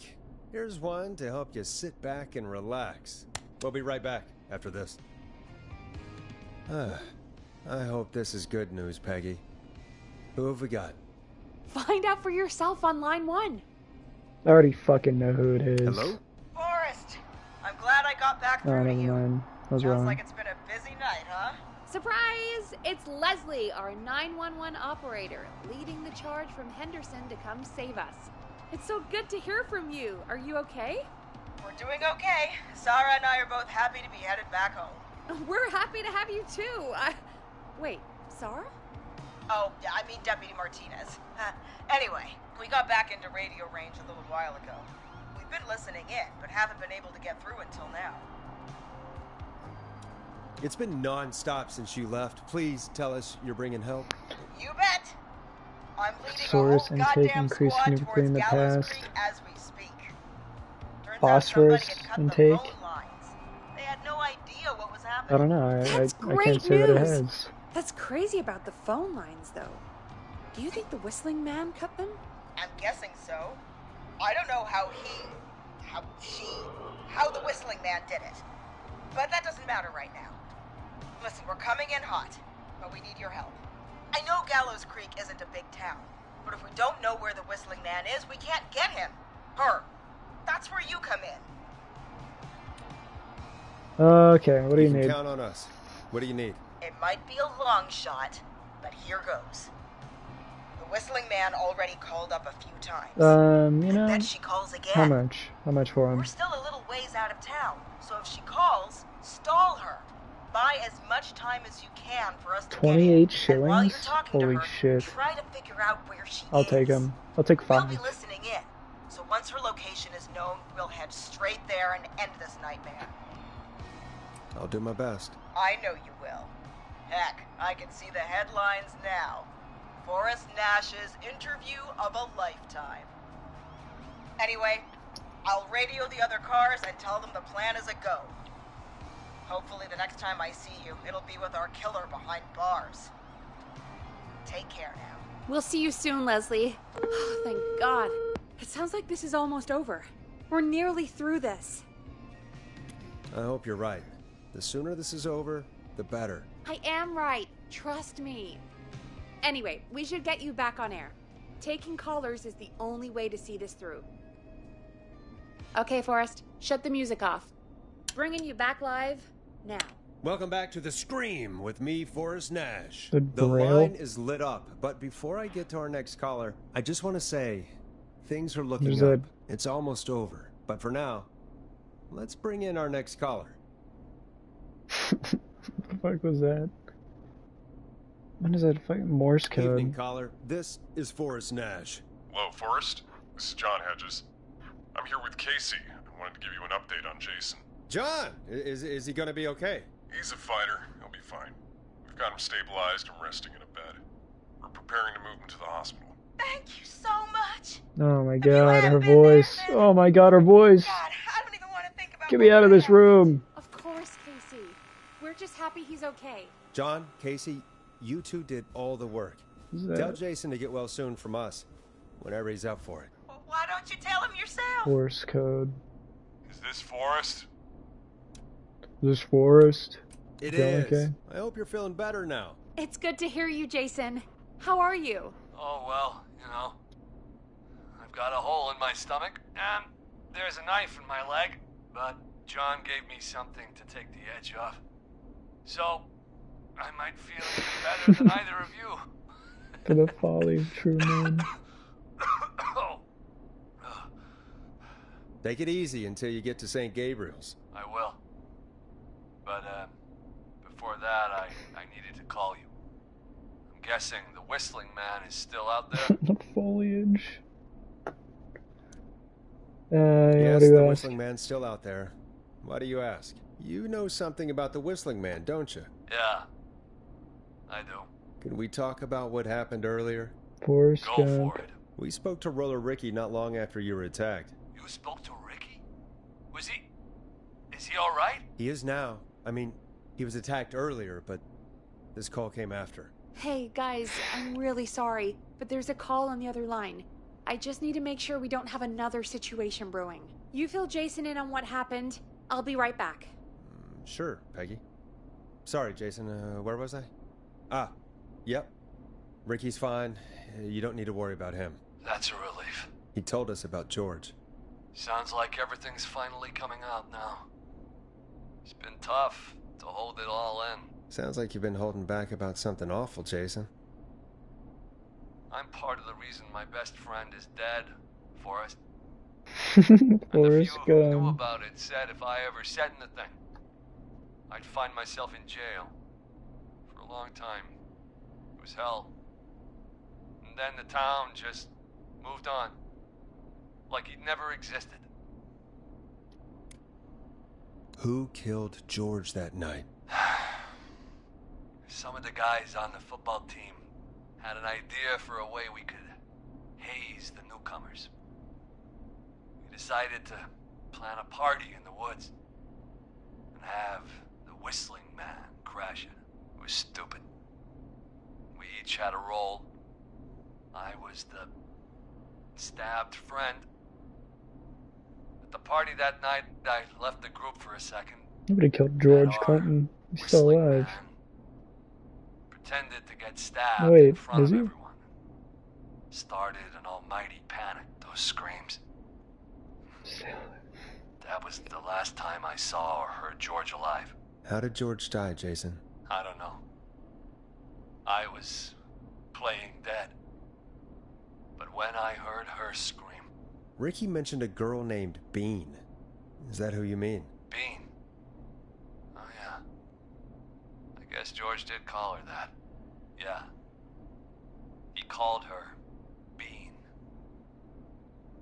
Here's one to help you sit back and relax. We'll be right back after this. I hope this is good news, Peggy. Who have we got? Find out for yourself on line 1. I already fucking know who it is. Hello? Forrest, I'm glad I got back Oh, through to never you. mind. I was Sounds wrong. like it's been a busy night, huh? Surprise! It's Leslie, our 911 operator, leading the charge from Henderson to come save us. It's so good to hear from you. Are you okay? We're doing okay. Sarah and I are both happy to be headed back home. We're happy to have you too. Wait, Sarah? Oh, yeah, I mean Deputy Martinez. Anyway, we got back into radio range a little while ago. We've been listening in, but haven't been able to get through until now. It's been non-stop since you left. Please tell us you're bringing help. You bet! I'm leading Source a whole intake goddamn increased squad significantly towards in the Gallows past. Creek as we speak. Turns out Phosphorus somebody had cut intake? the phone lines. They had no idea what was I happening. don't know. That's I great can't say that it news. has. That's crazy about the phone lines, though. Do you think the whistling man cut them? I'm guessing so. I don't know how the whistling man did it. But that doesn't matter right now. Listen, we're coming in hot, but we need your help. I know Gallows Creek isn't a big town, but if we don't know where the whistling man is, we can't get him. Her. That's where you come in. Okay, what do you can need? count on us. What do you need? It might be a long shot, but here goes. The whistling man already called up a few times. You know, Then she calls again. how much? How much for him? We're still a little ways out of town, so if she calls, stall her. Buy as much time as you can for us to get in. 28 And while you're shillings? talking Holy to her, shit. try to figure out where she I'll is. take him. I'll take We'll 5. be listening in, so once her location is known, we'll head straight there and end this nightmare. I'll do my best. I know you will. Heck, I can see the headlines now. Forrest Nash's interview of a lifetime. Anyway, I'll radio the other cars and tell them the plan is a go. Hopefully the next time I see you, it'll be with our killer behind bars. Take care now. We'll see you soon, Leslie. Oh, thank God. It sounds like this is almost over. We're nearly through this. I hope you're right. The sooner this is over, the better. I am right. Trust me. Anyway, we should get you back on air. Taking callers is the only way to see this through. Okay, Forrest, shut the music off. Bringing you back live now. Welcome back to The Scream with me, Forrest Nash. The Braille? line is lit up, but before I get to our next caller, I just want to say things are looking There's up. a- It's almost over, but for now, let's bring in our next caller. What the fuck was that? When is that fucking Morse code? Evening, caller. This is Forrest Nash. Hello, Forrest. This is John Hedges. I'm here with Casey. I wanted to give you an update on Jason. John, is he going to be okay? He's a fighter. He'll be fine. We've got him stabilized and resting in a bed. We're preparing to move him to the hospital. Thank you so much. Oh my God, her voice. Oh my God, her voice. God, I don't even want to think about Get me out of this room. Of course, Casey. We're just happy he's okay. John, Casey, you two did all the work. Tell Jason to get well soon from us, whenever he's up for it. Well, why don't you tell him yourself? Morse code. Is this Forrest? This Forrest? It Feeling is. okay? I hope you're feeling better now. It's good to hear you, Jason. How are you? Oh, well, you know. I've got a hole in my stomach, and there's a knife in my leg, but John gave me something to take the edge off. So, I might feel even better than either of you. For the folly of true men. Oh, Take it easy until you get to St. Gabriel's. I will. But, before that, I needed to call you. I'm guessing the Whistling Man is still out there? The foliage. Yes, what do the you ask? Whistling Man's still out there. Why do you ask? You know something about the Whistling Man, don't you? Yeah, I do. Can we talk about what happened earlier? Forrest Go Gump. for it. We spoke to Roller Ricky not long after you were attacked. You spoke to Ricky? Is he alright? He is now. I mean, he was attacked earlier, but this call came after. Hey, guys, I'm really sorry, but there's a call on the other line. I just need to make sure we don't have another situation brewing. You fill Jason in on what happened. I'll be right back. Sure, Peggy. Sorry, Jason, where was I? Ah, yep. Ricky's fine. You don't need to worry about him. That's a relief. He told us about George. Sounds like everything's finally coming out now. It's been tough to hold it all in. Sounds like you've been holding back about something awful, Jason. I'm part of the reason my best friend is dead, Forrest. And the Forrest few who knew Gump. about it said if I ever said anything, I'd find myself in jail. For a long time. It was hell. And then the town just moved on. Like he'd never existed. Who killed George that night? Some of the guys on the football team had an idea for a way we could haze the newcomers. We decided to plan a party in the woods and have the Whistling Man crash it. It was stupid. We each had a role. I was the stabbed friend. At the party that night, I left the group for a second. Nobody killed George And our Clinton. He's still Whistling alive. Man pretended to get stabbed Oh, wait, in front is of he? everyone. Started an almighty panic. Those screams. That was the last time I saw or heard George alive. How did George die, Jason? I don't know. I was playing dead. But when I heard her scream, Ricky mentioned a girl named Bean. Is that who you mean? Bean. Oh yeah. I guess George did call her that. Yeah. He called her Bean.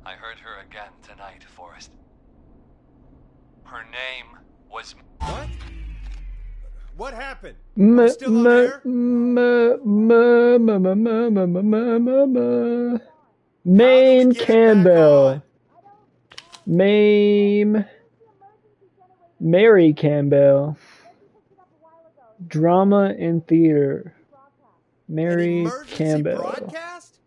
I heard her again tonight, Forrest. Her name was... What? What happened? Ma- Still on ma- air? ma- ma- ma- ma- ma- ma- ma- ma- ma- ma. Maine Campbell. Mame. Mary Campbell. Drama in theater. Mary Emergency Campbell. broadcast?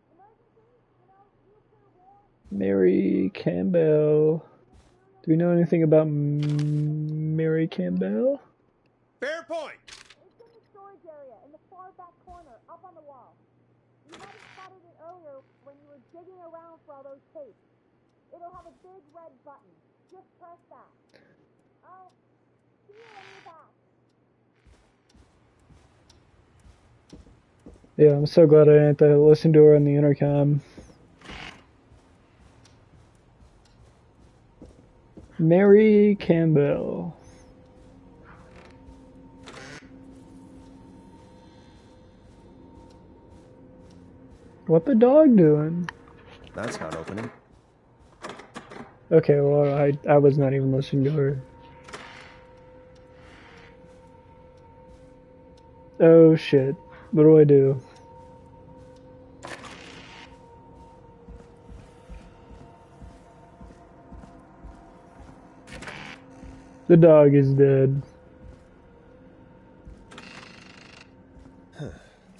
Mary Campbell. Do we know anything about Mary Campbell? Fair point. It's in the storage area, in the far back corner, up on the wall. You might have spotted it earlier when you were digging around for all those tapes. It'll have a big red button. Just press that. I'll see you when you're back. Yeah, I'm so glad I didn't have to listen to her on the intercom. Mary Campbell. What the dog doing? That's not opening. Okay, well, I was not even listening to her. Oh shit. What do I do? The dog is dead.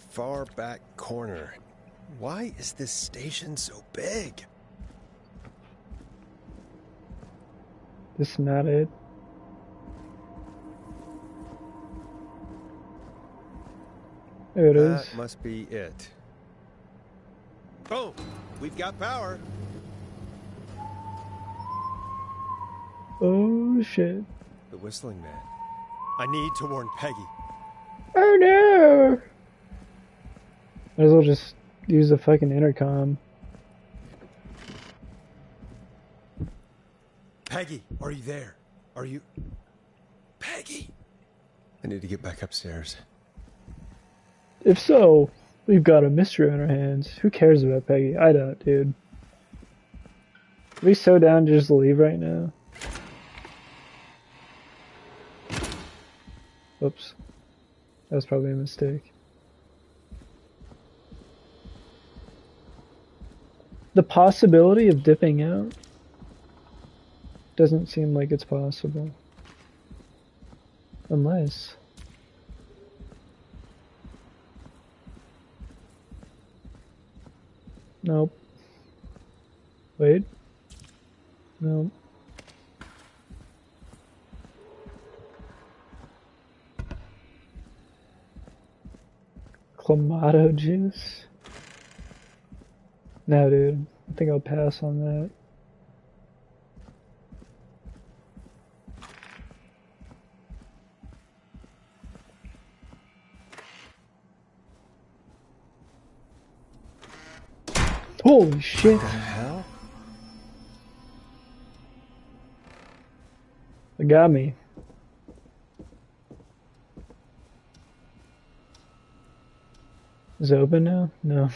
Far back corner. Why is this station so big? This is not it. There it is. That must be it. Oh, we've got power. Oh shit. The whistling man. I need to warn Peggy. Oh no! Might as well just use the fucking intercom. Peggy, are you there? Are you... Peggy! I need to get back upstairs. If so, we've got a mystery on our hands. Who cares about Peggy? I don't, dude. Are we so down to just leave right now? Oops. That was probably a mistake. The possibility of dipping out doesn't seem like it's possible. Unless... Nope. Wait. Nope. Clamato juice? No, dude. I think I'll pass on that. Holy shit! What the hell? It got me. Is it open now? No.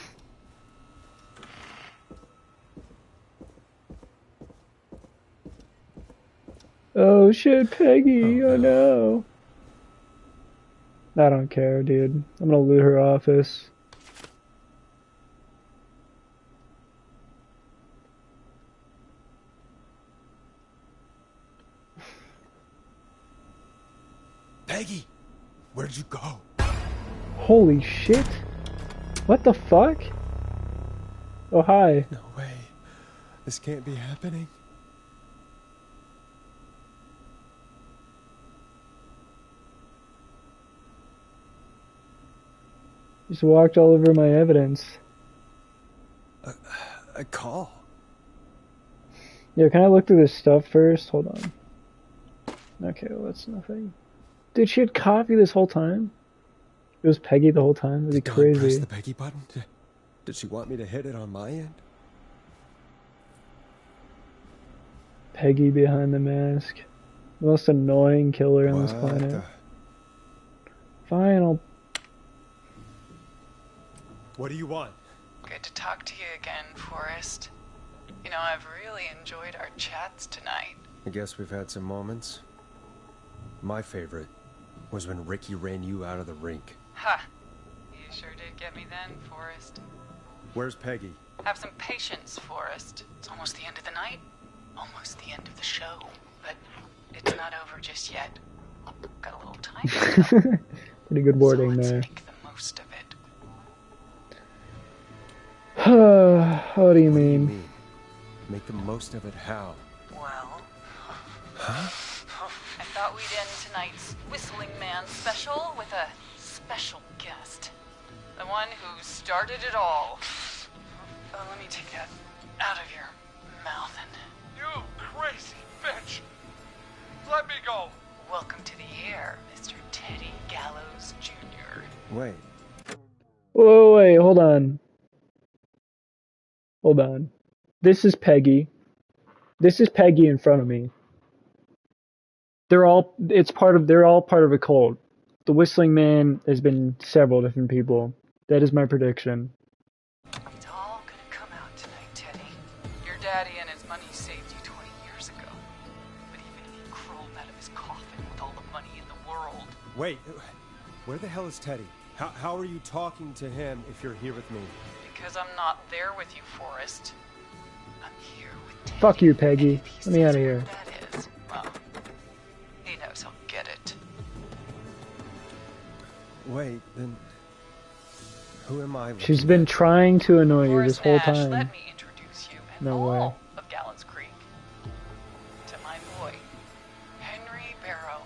Oh shit, Peggy! Oh no! I don't care, dude. I'm gonna loot her office. Peggy! Where'd you go? Holy shit! What the fuck? Oh, hi. No way. This can't be happening. Just walked all over my evidence. A call? Yeah, can I look through this stuff first? Hold on. Okay, well that's nothing. Dude, she had coffee this whole time? It was Peggy the whole time? That'd be Did Dawn press crazy. the Peggy button? Did she want me to hit it on my end? Peggy behind the mask. The most annoying killer on this What planet. the- Fine, I'll... What do you want? Good to talk to you again, Forrest. You know, I've really enjoyed our chats tonight. I guess we've had some moments. My favorite was when Ricky ran you out of the rink. Ha! You sure did get me then, Forrest. Where's Peggy? Have some patience, Forrest. It's almost the end of the night. Almost the end of the show. But it's not over just yet. Got a little time. Pretty good wording so let's there. make the most of it. What do you mean? Make the most of it how? Well, Huh? I thought we'd end tonight's Whistling Man special with a special guest. The one who started it all. Let me take that out of your mouth and... You crazy bitch! Let me go! Welcome to the air, Mr. Teddy Gallows Jr. Wait. Wait, hold on. Hold on. This is Peggy. This is Peggy in front of me. They're all part of a cult. The Whistling Man has been several different people. That is my prediction. It's all gonna come out tonight, Teddy. Your daddy and his money saved you 20 years ago. But even if he crawled out of his coffin with all the money in the world... Wait, where the hell is Teddy? How are you talking to him if you're here with me? Because I'm not there with you, Forrest. I'm here with Teddy. Fuck you, Peggy. Let me out of here. That is, well, he knows he'll get it. Wait, then who am I? She's been trying to annoy you this Forrest whole Nash, time. let me introduce you and No all way. of Gallows Creek to my boy, Henry Barrow.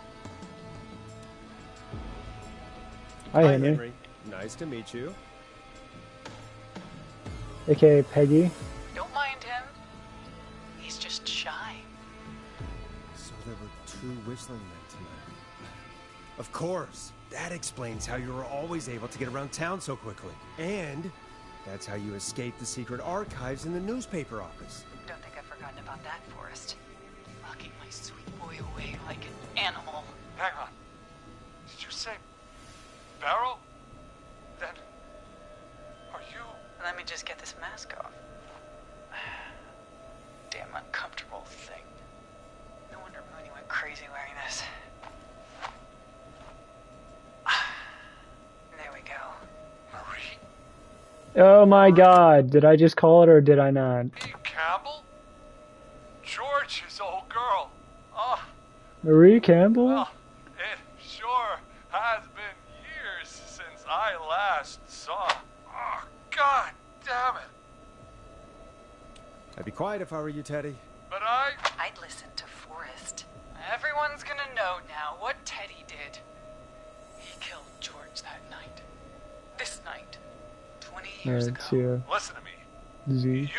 Hi, Henry. Nice to meet you. AKA Peggy. Don't mind him. He's just shy. So there were two Whistling Men tonight. Of course. That explains how you were always able to get around town so quickly. And that's how you escaped the secret archives in the newspaper office. Don't think I've forgotten about that, Forrest. Locking my sweet boy away like an animal. Hang on. Did you say Barrow? Then are you? Let me just get this mask off. Damn uncomfortable thing. No wonder Mooney went crazy wearing this. There we go. Marie? Oh my god, did I just call it or did I not? Me, Campbell? George's old girl. Oh, Marie Campbell? well, it sure has been years since I last saw. Oh, God damn it. I'd be quiet if I were you, Teddy. But I'd listen to Forrest. Everyone's gonna know now what Teddy did. He killed George that night. This night. 20 years ago. Listen to me. Z.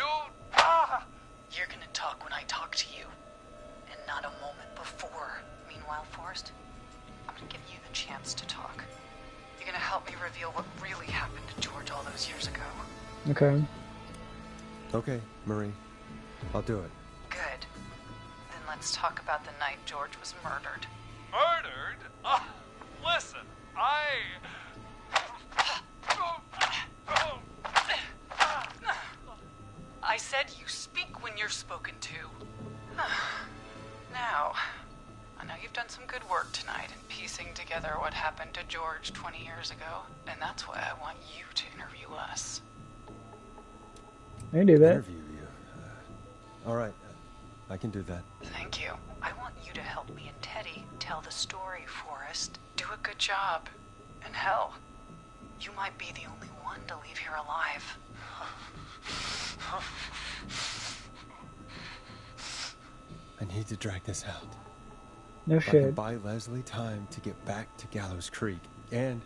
You're gonna talk when I talk to you. And not a moment before. Meanwhile, Forrest, I'm gonna give you the chance to talk. You're gonna help me reveal what really happened to George all those years ago. Okay. Okay, Marie. I'll do it. Good. Then let's talk about the night George was murdered. Murdered? Listen, I said you speak when you're spoken to. Now, I know you've done some good work tonight in piecing together what happened to George 20 years ago, and that's why I want you to interview us. I can do that. Interview you. All right. I can do that. Thank you. I want you to help me and Teddy tell the story, Forrest. Do a good job. And hell, you might be the only one to leave here alive. I need to drag this out. No If I can shit. buy Leslie time to get back to Gallows Creek, and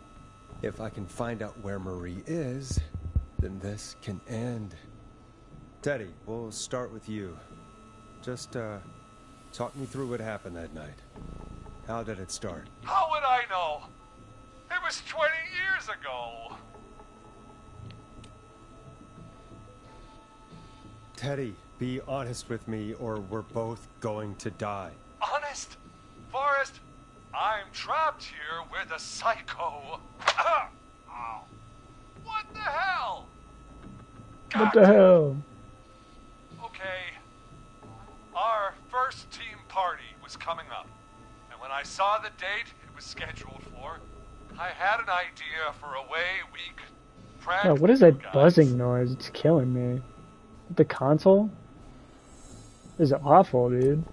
if I can find out where Marie is, then this can end. Teddy, we'll start with you. Just, talk me through what happened that night. How did it start? how would I know? It was 20 years ago. Teddy, be honest with me or we're both going to die. Honest? Forrest, I'm trapped here with a psycho. Ow. What the hell? What the hell? Okay. Our first team party was coming up. And when I saw the date it was scheduled for, I had an idea for a way we could prank Oh, what is that you guys. buzzing noise? It's killing me. The console? This is awful, dude.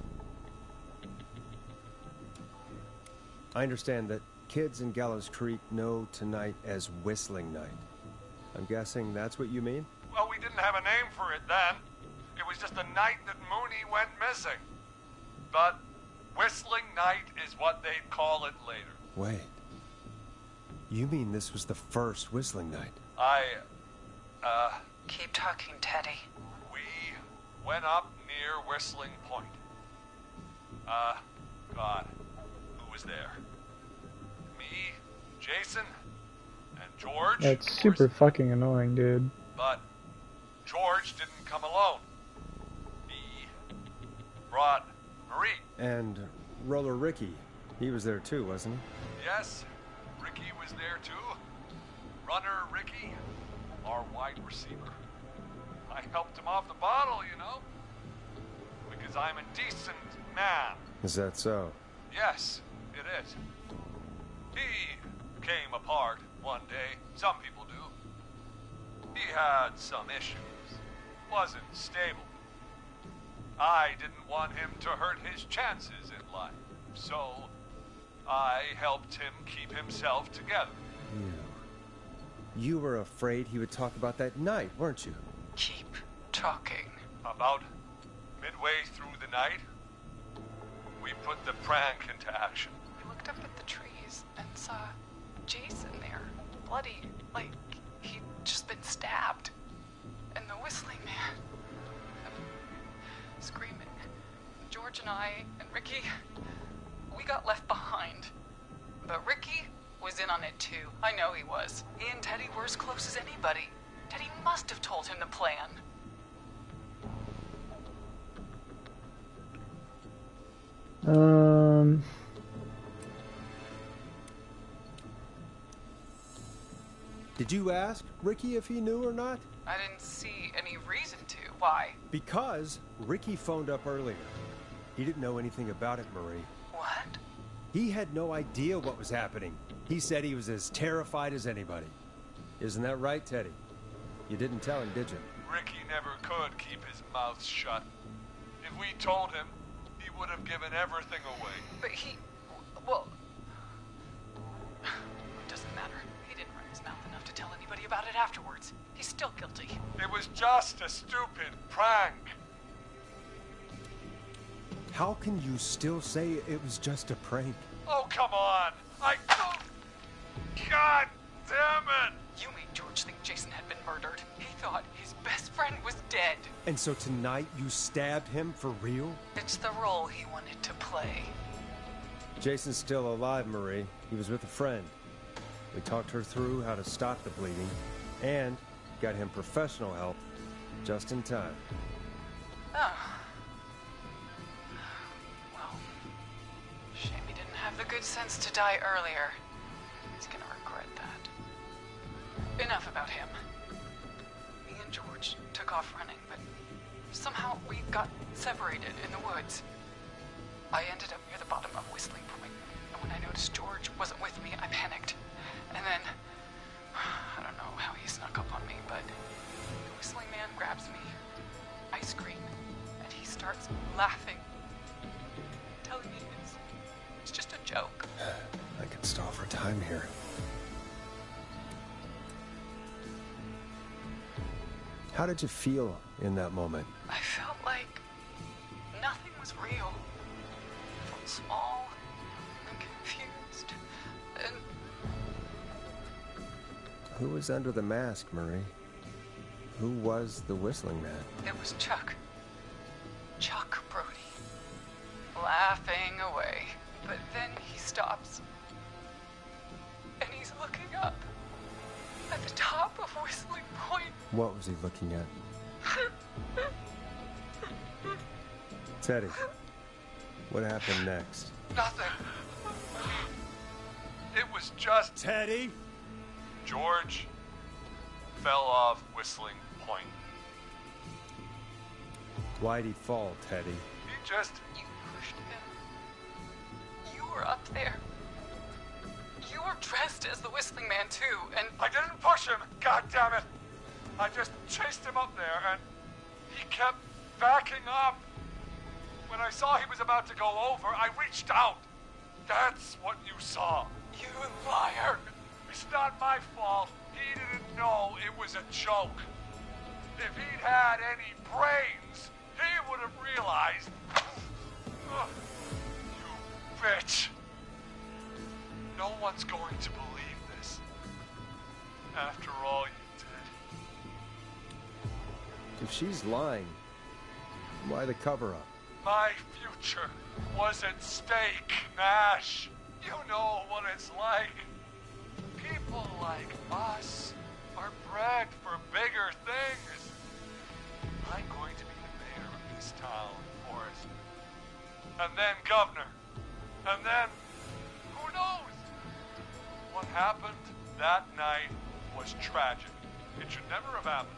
I understand that kids in Gallows Creek know tonight as Whistling Night. I'm guessing that's what you mean? Well, we didn't have a name for it then. It was just the night that Mooney went missing. But Whistling Night is what they'd call it later. Wait. You mean this was the first Whistling Night? Keep talking, Teddy. We went up near Whistling Point. God, who was there? Me, Jason, and George. That's super fucking annoying, dude. But George didn't come alone. He brought Marie. And Roller Ricky. He was there too, wasn't he? Yes, Ricky was there too. Runner Ricky, our wide receiver. I helped him off the bottle, you know. Because I'm a decent man. Is that so? Yes, it is. He came apart one day. Some people do. He had some issues. Wasn't stable. I didn't want him to hurt his chances in life. So, I helped him keep himself together. You were afraid he would talk about that night, weren't you? Keep talking. About midway through the night, we put the prank into action. I looked up at the trees and saw Jason there, bloody, like he'd just been stabbed. And the Whistling Man, screaming. George and I and Ricky, we got left behind. But Ricky was in on it too. I know he was. He and Teddy were as close as anybody. Teddy must have told him the plan. Did you ask Ricky if he knew or not? I didn't see any reason to. Why? Because Ricky phoned up earlier. He didn't know anything about it, Marie. What? He had no idea what was happening. He said he was as terrified as anybody. Isn't that right, Teddy? You didn't tell him, did you? Ricky never could keep his mouth shut. If we told him, he would have given everything away. But well, it doesn't matter. He didn't run his mouth enough to tell anybody about it afterwards. He's still guilty. It was just a stupid prank. How can you still say it was just a prank? Oh, come on. God damn it! You made George think Jason had been murdered. He thought his best friend was dead. And so tonight you stabbed him for real? It's the role he wanted to play. Jason's still alive, Marie. He was with a friend. We talked her through how to stop the bleeding and got him professional help just in time. Oh. Well, shame he didn't have the good sense to die earlier. He's gonna regret that. Enough about him. Me and George took off running, but somehow we got separated in the woods. I ended up near the bottom of Whistling Point, and when I noticed George wasn't with me, I panicked. And then, I don't know how he snuck up on me, but the Whistling Man grabs me. I scream, and he starts laughing, telling me it's just a joke. I could stall for time here. How did you feel in that moment? I felt like nothing was real. I felt small and confused, and... Who was under the mask, Marie? Who was the Whistling Man? It was Chuck. Chuck Brody. Laughing away. But then he stops. And he's looking up. At the top of Whistling Point. What was he looking at? Teddy, what happened next? Nothing. It was just... Teddy? George fell off Whistling Point. Why'd he fall, Teddy? He just... You pushed him. You were up there. You were dressed as the Whistling Man, too, and... I didn't push him! God damn it! I just chased him up there, and he kept backing up. When I saw he was about to go over, I reached out. That's what you saw. You liar. It's not my fault. He didn't know it was a joke. If he'd had any brains, he would have realized. Ugh, you bitch. No one's going to believe this. After all you did. If she's lying, why the cover-up? My future was at stake, Nash. You know what it's like. People like us are bred for bigger things. I'm going to be the mayor of this town, Forrest. And then governor. And then, who knows? What happened that night was tragic. It should never have happened.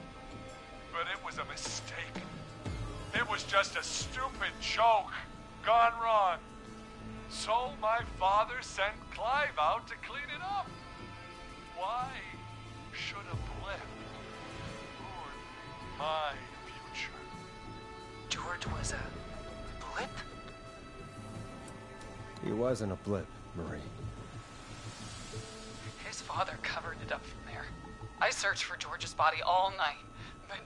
But it was a mistake. It was just a stupid joke gone wrong. So my father sent Clive out to clean it up. Why should a blip ruin my future? George was a blip? He wasn't a blip, Marie. His father covered it up from there. I searched for George's body all night, but...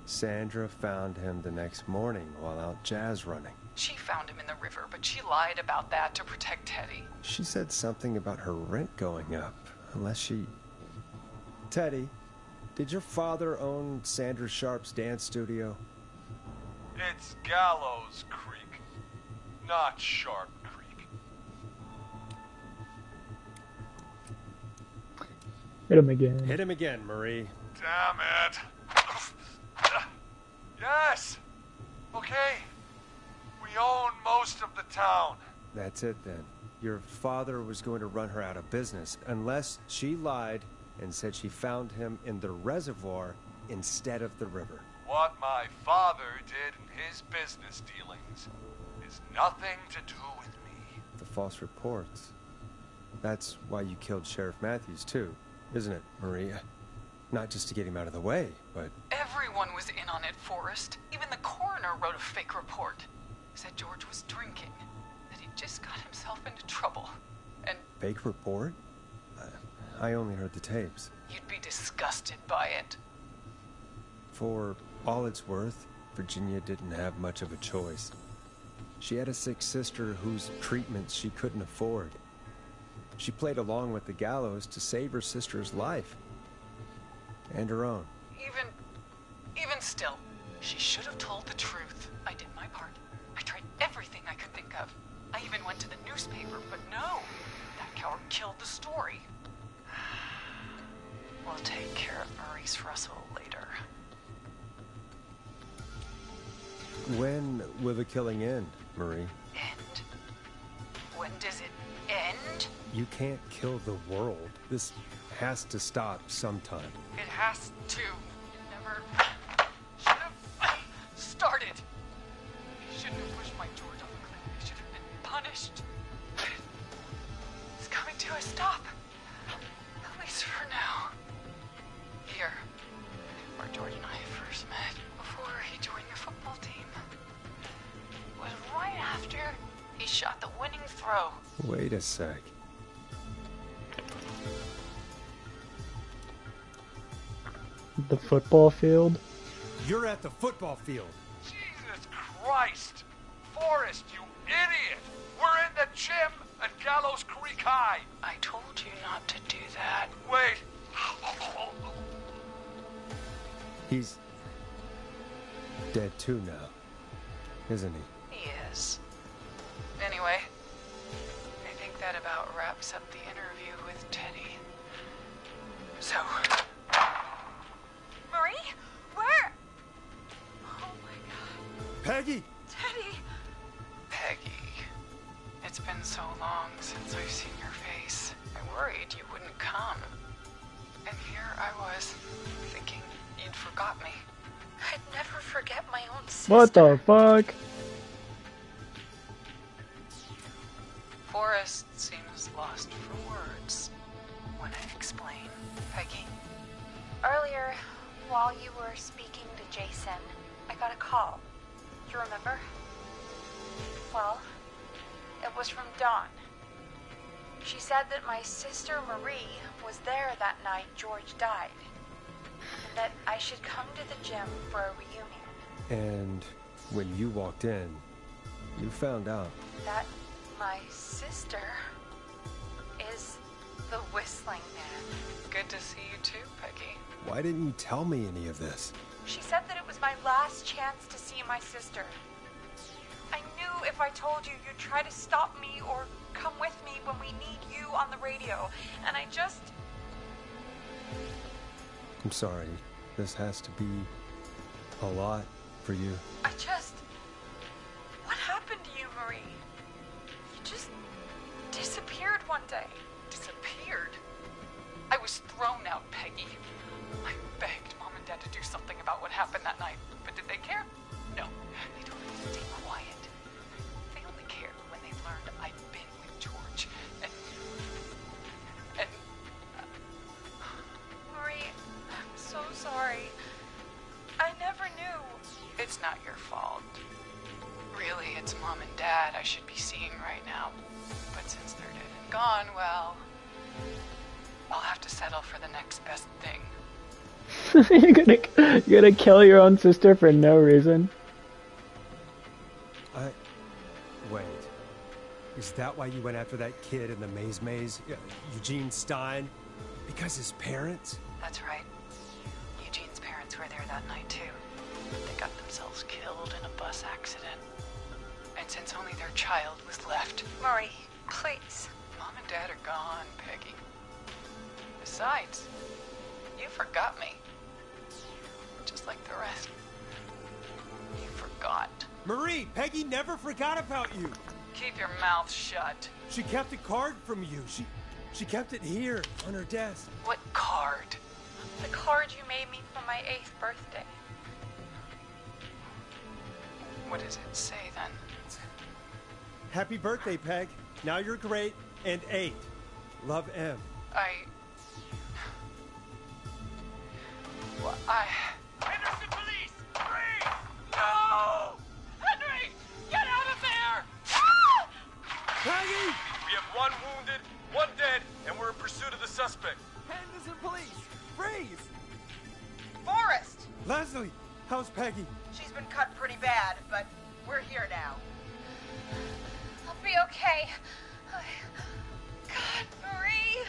Sandra found him the next morning while out jazz running. She found him in the river, but she lied about that to protect Teddy. She said something about her rent going up, unless she... Teddy, did your father own Sandra Sharp's dance studio? It's Gallows Creek, not Sharp Creek. Hit him again. Hit him again, Marie. Damn it. Yes. Okay. We own most of the town. That's it then. Your father was going to run her out of business unless she lied and said she found him in the reservoir instead of the river. What my father did in his business dealings is nothing to do with me. The false reports. That's why you killed Sheriff Matthews too, isn't it, Maria? Not just to get him out of the way, but... Everyone was in on it, Forrest. Even the coroner wrote a fake report. Said George was drinking. That he just got himself into trouble. And... Fake report? I only heard the tapes. You'd be disgusted by it. For all it's worth, Virginia didn't have much of a choice. She had a sick sister whose treatments she couldn't afford. She played along with the gallows to save her sister's life. And her own. Even still, she should have told the truth. I did my part. I tried everything I could think of. I even went to the newspaper, but no. That coward killed the story. We'll take care of Maurice Russell later. When will the killing end, Marie? End? When does it end? You can't kill the world. This has to stop sometime. It has to. You never should have started. You shouldn't have pushed my George off a cliff. You should have been punished. It's coming to a stop. At least for now. Here, where George and I first met, before he joined your football team, was right after he shot the winning throw. Wait a sec. The football field? You're at the football field. Jesus Christ! Forrest, you idiot! We're in the gym at Gallows Creek High! I told you not to do that. Wait! He's dead too now, isn't he? He is. Anyway, I think that about wraps up the interview with Teddy. So... Marie? Where? Oh my god. Peggy! Teddy! Peggy. It's been so long since I've seen your face. I worried you wouldn't come. And here I was, thinking you'd forgot me. I'd never forget my own sister. What the fuck? Forrest seems lost for words. Wanna explain, Peggy? Earlier, while you were speaking to Jason, I got a call. You remember? Well, it was from Dawn. She said that my sister Marie was there that night George died, and that I should come to the gym for a reunion. And when you walked in, you found out That my sister is the Whistling Man. Good to see you too, Peggy. Why didn't you tell me any of this? She said that it was my last chance to see my sister. I knew if I told you, you'd try to stop me or come with me when we need you on the radio. And I just... I'm sorry. This has to be a lot for you. I just... What happened to you, Marie? You just disappeared one day. Disappeared? I was thrown out, Peggy. I begged Mom and Dad to do something about what happened that night, but did they care? No. They told me to stay quiet. They only cared when they learned I'd been with George. And Marie, I'm so sorry. I never knew. it's not your fault. Really, it's Mom and Dad I should be seeing right now. But since they're dead and gone, well, I'll have to settle for the next best thing. You're gonna kill your own sister for no reason? Wait. Is that why you went after that kid in the maze? Eugene Stein? Because his parents? That's right. Eugene's parents were there that night too. They got themselves killed in a bus accident. And since only their child was left... Marie, please. Mom and Dad are gone, Peggy. Besides, you forgot me. Just like the rest. You forgot. Marie, Peggy never forgot about you. Keep your mouth shut. She kept a card from you. She kept it here on her desk. What card? The card you made me for my 8th birthday. What does it say then? Happy birthday, Peg. Now you're great and 8. Love, M. Henderson police! Freeze! No! Henry! Get out of there! Peggy! We have 1 wounded, 1 dead, and we're in pursuit of the suspect. Henderson police! Freeze! Forrest! Leslie, how's Peggy? She's been cut pretty bad, but we're here now. I'll be okay. God, Marie!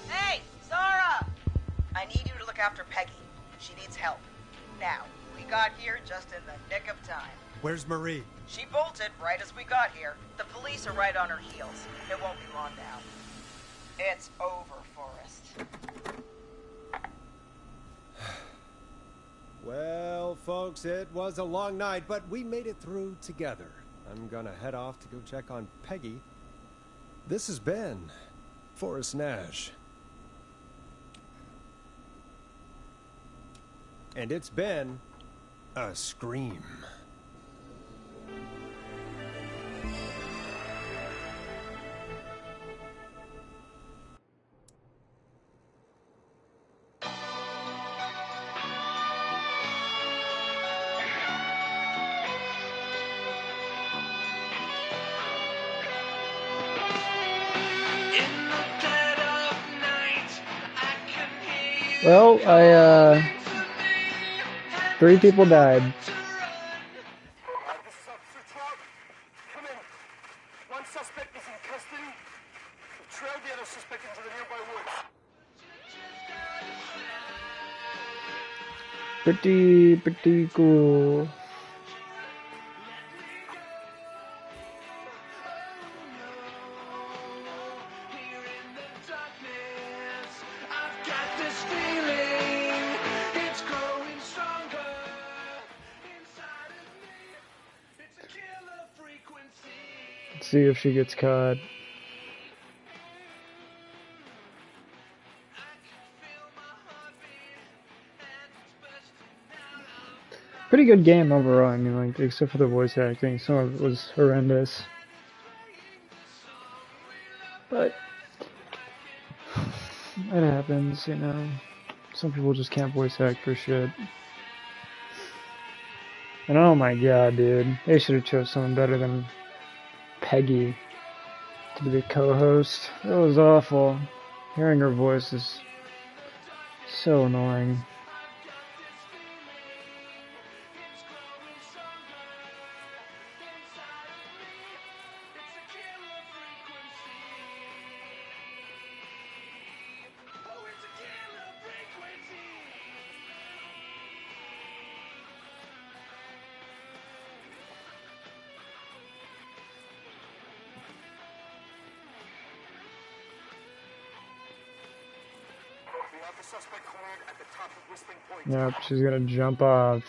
Hey, Zara! I need you to look after Peggy. She needs help. Now, we got here just in the nick of time. Where's Marie? She bolted right as we got here. The police are right on her heels. It won't be long now. It's over, Forrest. Well, folks, it was a long night, but we made it through together. I'm gonna head off to go check on Peggy. This has been Forrest Nash. And it's been a scream. Well, 3 people died. This is Officer 12. Come in. 1 suspect is in custody. We've trailed the other suspect into the nearby woods. Pretty cool. Let's see if she gets caught. Pretty good game overall. I mean, like, except for the voice acting, some of it was horrendous. But it happens, you know. Some people just can't voice act for shit. And oh my god, dude, they should have chose someone better than Peggy. to be the co-host. It was awful. Hearing her voice is so annoying. Yep, she's gonna jump off.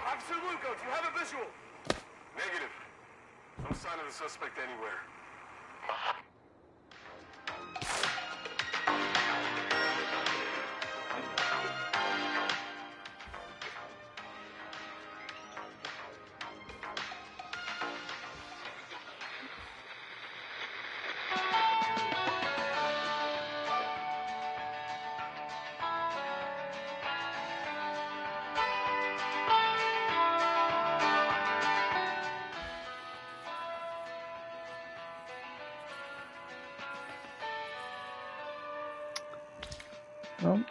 Officer Luco, do you have a visual? Negative. No sign of the suspect anywhere. Well,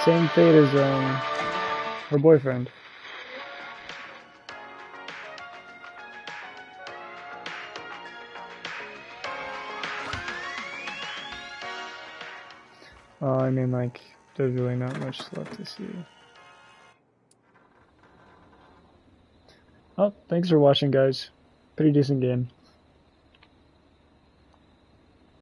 same fate as her boyfriend. I mean, like, there's really not much left to see. Well, thanks for watching, guys. Pretty decent game.